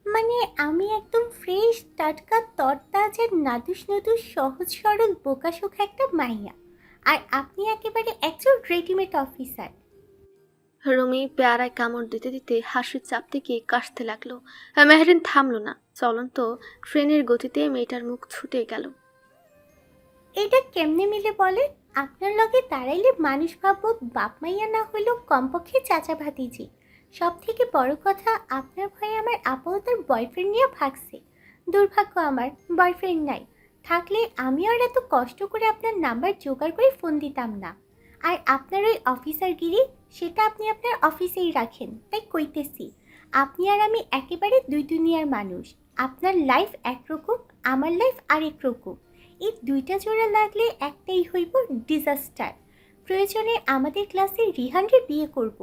মানে আমি একদম ফ্রেশ, টাটকা, তরতাজা, নাদুস নদুস, সহজ সরল, বোকাশোখা একটা মাইয়া। আর আপনি একেবারে একজন রেডিমেড অফিসার। রুমি পেয়ারায় কামড় দিতে দিতে হাসির চাপতে গিয়ে কাশতে লাগলো। মেহরিন থামলো না। চলন্ত ট্রেনের গতিতে মেয়েটার মুখ ছুটে গেল। এটা কেমনে মিলে বলেন? আপনার লগে দাঁড়াইলে মানুষ ভাবব বাপ মাইয়া না হইলেও কমপক্ষে চাচা ভাতিজি। সব থেকে বড় কথা, আপনার ভয়ে আমার আপাও তার বয়ফ্রেন্ড নিয়ে ভাগছে। দুর্ভাগ্য আমার বয়ফ্রেন্ড নাই। থাকলে আমি আর এত কষ্ট করে আপনার নাম্বার জোগাড় করে ফোন দিতাম না। আর আপনার ওই অফিসারগিরি, সেটা আপনি আপনার অফিসেই রাখেন। তাই কইতেছি, আপনি আর আমি একেবারে দুই দুনিয়ার মানুষ। আপনার লাইফ একরকম, আমার লাইফ আরেক রকম। এই দুইটা জোড়া লাগলে একটাই হইব ডিজাস্টার। প্রয়োজনে আমাদের ক্লাসে রিহানরে বিয়ে করব।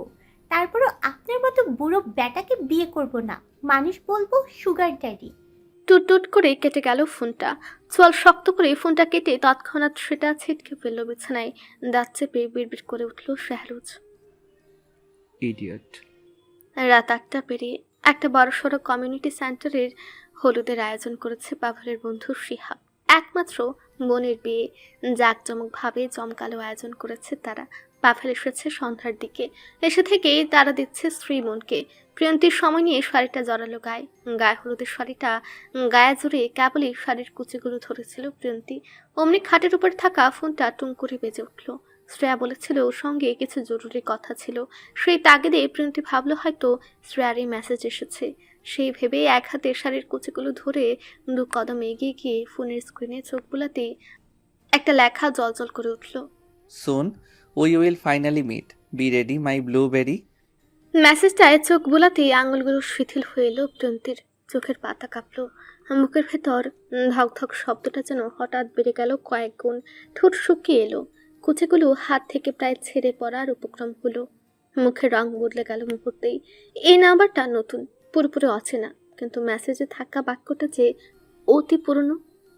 তারপরও আপনার মতো বুড়ো ব্যাটাকে বিয়ে করব না। মানুষ বলবো সুগার ড্যাডি। টুট টুট করে কেটে গেল ফোনটা। চোয়াল শক্ত করে ফোনটা কেটে তৎক্ষণাৎ সেটা ছিটকে ফেললো বিছানায়। দাঁত চেপে বিড়বিড় করে উঠল শাহরুজ। ইডিয়ট। রাত 8টা পেরিয়ে একটা বড়সড় কমিউনিটি সেন্টারের হলুদের আয়োজন করেছে বাবুলের বন্ধু শিহাব। একমাত্র বোনের বিয়ে জাঁকজমকভাবে জমকালো আয়োজন করেছে তারা। পাভেল এসেছে সন্ধ্যার দিকে, এসে থেকেই তারা দিচ্ছে শ্রীমনকে। প্রিয়ন্তীর সময় নিয়ে শাড়িটা জড়ালো গায়ে, গায়ে হলুদের শাড়িটা গায়ে জুড়ে কেবলই শাড়ির কুচিগুলো ধরেছিল প্রিয়ন্তী। অমনি খাটের উপর থাকা ফোনটা টুং করে বেজে উঠল। শ্রেয়া বলেছিল ওর সঙ্গে কিছু জরুরি কথা ছিল। সেই তাগিদে প্রিয়ন্তী ভাবলো হয়তো শ্রেয়ারই মেসেজ এসেছে। সেই ভেবে এক হাতে শাড়ির কুচিগুলো ধরে 2 কদম এগিয়ে গিয়ে ফোনের স্ক্রিনে চোখ বুলাতেই একটা লেখা জলজল করে উঠল। Soon we will finally meet, be ready my blueberry. মেসেজটায় চোখ বুলাতেই আঙুলগুলো শিথিল হয়ে এলো প্রিয়ন্তীর। চোখের পাতা কাঁপলো, মুখের ভেতর ধক শব্দটা যেন হঠাৎ বেড়ে গেল কয়েক গুণ। ঠোঁট শুকিয়ে এলো, কুচিগুলো হাত থেকে প্রায় ছেড়ে পড়ার উপক্রম হলো। মুখের রং বদলে গেল মুহূর্তেই। এই নাম্বারটা নতুন, পুরোপুরি অচেনা, কিন্তু মেসেজে থাকা বাক্যটা যে অতি পুরনো।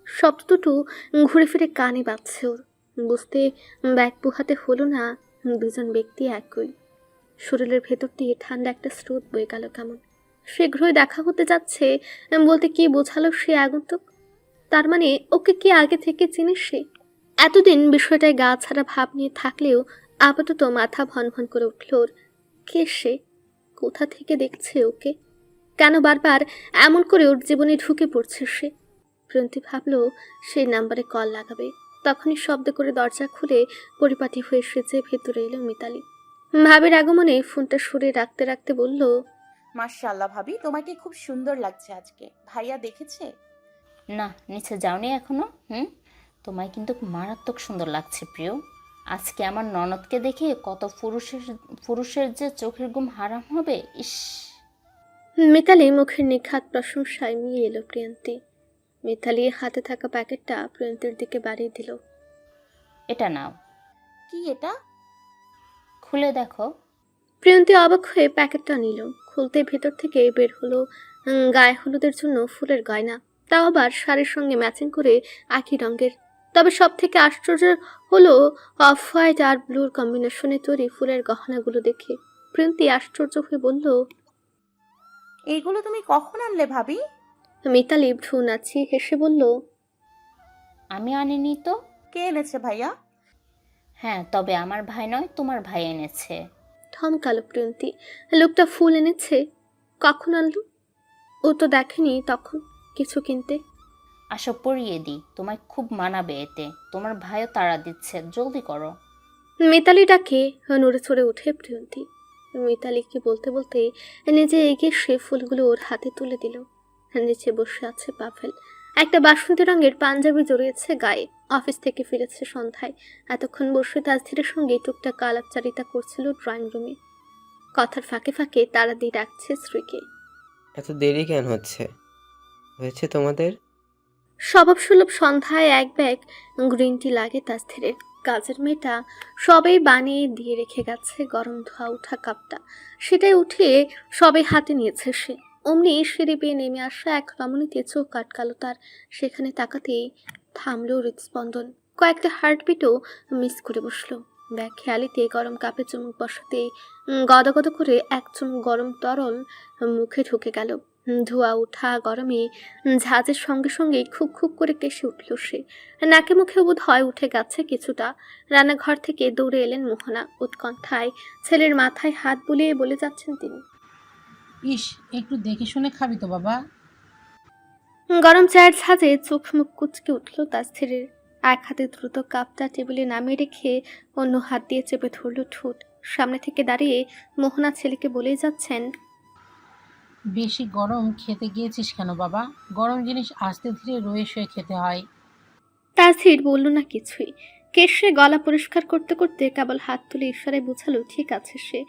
শব্দ দুটো ঘুরে ফিরে কানে বাজছে ওর। বুঝতে ব্যাগ পোহাতে হলো না দুজন ব্যক্তি একই। শরীরের ভেতর দিয়ে ঠান্ডা একটা স্রোত বয়ে গেল কেমন। শীঘ্রই দেখা হতে যাচ্ছে বলতে কি বোঝালো সে আগন্তুক? তার মানে ওকে কি আগে থেকে চিনিস সে? এতদিন বিষয়টায় গা ছাড়া ভাব নিয়ে থাকলেও আপাতত মাথা ভন করে উঠল ওর। কে সে? কোথা থেকে দেখছে ওকে? কেন বারবার এমন করে ওর জীবনে ঢুকে পড়ছে সে? প্রিয়ন্তী ভাবল সেই নাম্বারে কল লাগাবে। তখনই শব্দ করে দরজা খুলে পরিপাটি হয়ে সেজে ভেতরে এলো মিতালি। ভাবির আগমনে ফোনটা সরে রাখতে রাখতে বলল, মাশাআল্লাহ ভাবি, তোমাকে খুব সুন্দর লাগছে আজকে। ভাইয়া দেখেছে? না, নিচে যাওনি এখনো? তোমায় কিন্তু মারাত্মক সুন্দর লাগছে প্রিয়। আজকে আমার ননদকে দেখে কত পুরুষের যে চোখের ঘুম হারাম হবে। ইস! মিতালি মুখের নিখাত প্রশংসায় মিয়ে এলো প্রিয়ন্তী। মিতালি হাতে থাকা প্যাকেটটা প্রিয়ন্তীর দিকে বাড়িয়ে দিল। এটা নাও। কি এটা? খুলে দেখো। প্রিয়ন্তী অবাক হয়ে প্যাকেটটা নিল। খুলতে ভেতর থেকে বের হলো গায়ে হলুদের জন্য ফুলের গয়না, তাও আবার শাড়ির সঙ্গে ম্যাচিং করে একই রঙের। তবে সব থেকে আশ্চর্য হলো অফ হোয়াইট আর ব্লুর কম্বিনেশনে তৈরি ফুলের গহনাগুলো দেখে। প্রিয়ন্তী আশ্চর্য হয়ে বলল, এইগুলো তুমি কখন আনলে ভাবি? মিতালি ভ্রু নাচিয়ে হেসে বলল, আমি আনিনি তো। কে এনেছে ভাইয়া? হ্যাঁ, তবে আমার ভাই নয়, তোমার ভাই এনেছে। থমকালো প্রিয়ন্তী। লোকটা ফুল এনেছে? কখন আনলো? ও তো দেখেনি তখন কিছু কিনতে। আসো পরিয়ে দিই, তোমায় খুব মানাবে এতে। তোমার ভাইও তাড়া দিচ্ছে, জলদি করো। মিতালি ডাকে নড়ে চড়ে উঠে প্রিয়ন্তী। মিতালিকে বলতে বলতে নিজে এগিয়ে সে ফুলগুলো ওর হাতে তুলে দিল। নিচে বসে আছে পাভেল। একটা বাসন্তী রঙের পাঞ্জাবি জড়িয়েছে গায়ে। অফিস থেকে ফিরেছে সন্ধ্যায়। এতক্ষণ বসে তাজধীরের সঙ্গে টুকটাক আলাপচারিতা করছিল ড্রয়িং রুমে। কথার ফাঁকে ফাঁকে তারা দিয়ে ডাকছে স্ত্রীকে। এত দেরি কেন হয়েছে তোমাদের? স্বভাবসুলভ সন্ধ্যায় এক ব্যাগ গ্রিন টি লাগে তাজধীরের। কাজের মেয়েটা সবাই বানিয়ে দিয়ে রেখে গেছে গরম ধোয়া ওঠা কাপটা। সেটাই উঠিয়ে সবাই হাতে নিয়েছে সে। অমনি সিঁড়ি বেয়ে নেমে আসা এক রমণীতে চোখ আটকালো তার। সেখানে তাকাতেই থামলো হৃদস্পন্দন। কয়েকটা হার্টবিটও মিস করে বসলো। ব্যাগ খেয়ালিতে গরম কাপে চুমুক বসাতেই গদগদ করে এক চুমুক গরম তরল মুখে ঢুকে গেল। ধোয়া ওঠা গরমে ঝাঁজের সঙ্গে সঙ্গেই খুব খুব করে কেসে উঠল সে। নাকে মুখে বোধ হয় উঠে গেছে কিছুটা। রান্নাঘর থেকে দৌড়ে এলেন মোহনা। উৎকণ্ঠায় ছেলের মাথায় হাত বুলিয়ে বলে যাচ্ছেন তিনি, ইস, একটু দেখে শুনে খাবি তো বাবা। গরম চায়ের ঝাঁজে চোখ মুখ কুচকে উঠল তাজধীরের। এক হাতে দ্রুত কাপটা টেবিলে নামিয়ে রেখে অন্য হাত দিয়ে চেপে ধরল ঠোঁট। সামনে থেকে দাঁড়িয়ে মোহনা ছেলেকে বলেই যাচ্ছেন, বেশি গরম খেতে গিয়েছিস কেন বাবা? গরম জিনিস আস্তে ধীরে রয়ে শুয়ে খেতে হয়। তাজধীর বলল না কিছুই। কেশে গলা পরিষ্কার করতে করতে কেবল হাত তুলে ইশারায় বোঝালো ঠিক আছে সে।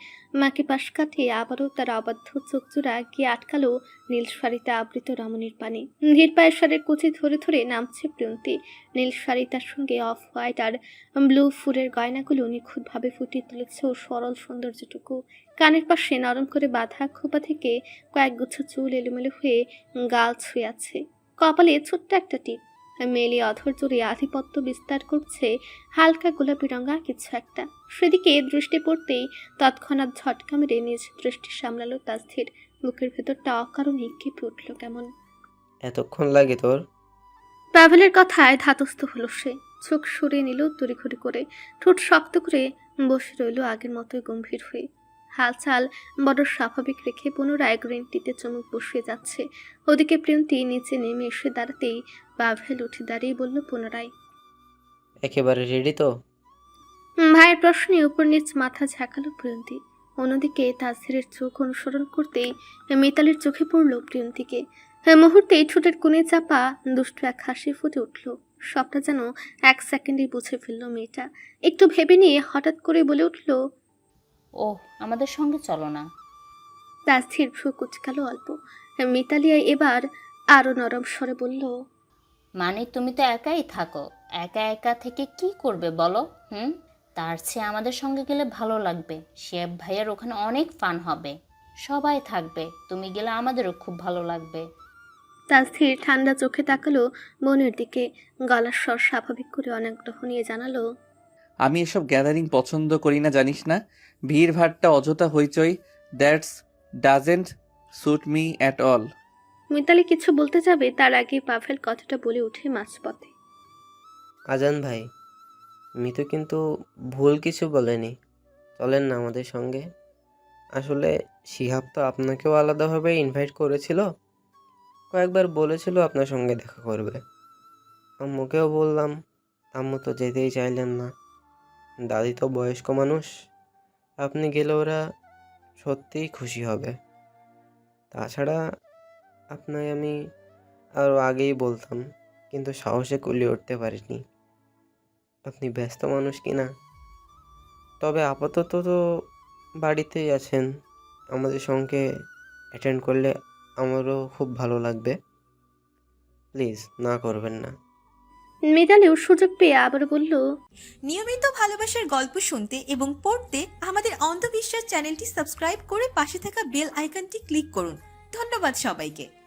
মাকে পাশ কাটিয়ে আবারও তার অবাধ্য চোখজোড়া গিয়ে আটকালো নীল শাড়িতে আবৃত রমণীর পানে। ধীর পায়ের শাড়ির কুচি ধরে ধরে নামছে প্রিয়ন্তী। নীল শাড়ি তার সঙ্গে অফ হোয়াইট আর ব্লু ফুলের গয়নাগুলো নিখুঁতভাবে ফুটিয়ে তুলেছে ও সরল সৌন্দর্যটুকু। কানের পাশে নরম করে বাঁধা খোপা থেকে কয়েকগুচ্ছ চুল এলোমেলো হয়ে গাল ছুঁয়ে আছে। কপালে ছোট্ট একটা টিপ। মেলে অধর জুড়ে আধিপত্য বিস্তার করছে হালকা গোলাপি রঙা কিছু একটা। সেদিকে দৃষ্টি পড়তেই তৎক্ষণাৎ ঝটকা মেরে নিজ দৃষ্টি সামলালো তাজধীর। বুকের ভেতরটা অকারণে কেঁপে উঠল কেমন। এতক্ষণ লাগে তোর? পাভেলের কথায় ধাতস্থ হলো সে। চোখ সরিয়ে নিল তড়িঘড়ি করে। ঠোঁট শক্ত করে বসে রইল আগের মতোই গম্ভীর হয়ে। হালচাল বড় স্বাভাবিক রেখে পুনরায় গ্রিন টিতে চমক বসিয়ে যাচ্ছে। ওদিকে প্রিয়ন্তী নিচে নেমে এসে দাঁড়াতেই পাভেল উঠে দাঁড়িয়ে বলল পুনরায়, একেবারে রেডি তো? ভাইয়ের প্রশ্নে উপর নিচ মাথা ঝাঁকালো প্রিয়ন্তী। অন্যদিকে তাসিরের চোখ অনুসরণ করতেই মিতালির চোখে পড়ল প্রিয়ন্তীকে। মুহূর্তেই ঠোঁটের কোণে চাপা দুষ্ট এক হাসি ফুটে উঠল। সবটা যেন এক সেকেন্ডেই বুঝে ফেলল মেয়েটা। একটু ভেবে নিয়ে হঠাৎ করে বলে উঠল, ওহ, আমাদের সঙ্গে চলো না। তাসির ভ্রু কুচকাল অল্প। মিতালিয়া এবার আরো নরম স্বরে বলল, মানে তুমি তো একাই থাকো, একা একা থেকে কি করবে বলো? তার চেয়ে আমাদের সঙ্গে গেলে ভালো লাগবে। শেফ ভাইয়ার ওখানে অনেক ফান হবে, সবাই থাকবে। তুমি গেলে আমাদেরও খুব ভালো লাগবে। তাসির ঠান্ডা চোখে তাকালো বোনের দিকে। গলার স্বর স্বাভাবিক করে অনাগ্রহ নিয়ে জানালো, আমি এসব গ্যাদারিং পছন্দ করি না, জানিস না? ভিড়ভাড়টা, অযথা হইচই, that's doesn't suit me at all. Mitali কিছু বলতে যাবে তার আগে পাভেল কথাটা বলে উঠে মাঝপথে, আজান ভাই, মিতু কিন্তু ভুল কিছু বলেনি, চলেন না আমাদের সঙ্গে। আসলে শিহাব তো আপনাকেও আলাদাভাবে ইনভাইট করেছিল, কয়েকবার বলেছিল আপনার সঙ্গে দেখা করবে। আম্মুকেও বললাম, আম্মু তো যেতেই চাইলেন না। দাদি তো বয়স্ক মানুষ, আপনি গেলে ওরা সত্যিই খুশি হবে। তাছাড়া আপনাকে আমি আরও আগেই বলতাম, কিন্তু সাহসে কুলিয়ে উঠতে পারিনি। আপনি ব্যস্ত মানুষ কি না? তবে আপাতত তো বাড়িতেই আছেন, আমাদের সঙ্গে অ্যাটেন্ড করলে আমারও খুব ভালো লাগবে। প্লিজ না করবেন না। মিতালিও সুযোগ পেয়ে আবার বলল, নিয়মিত ভালোবাসার গল্প শুনতে এবং পড়তে আমাদের অন্ধবিশ্বাস চ্যানেলটি সাবস্ক্রাইব করে পাশে থাকা বেল আইকনটি ক্লিক করুন। ধন্যবাদ সবাইকে।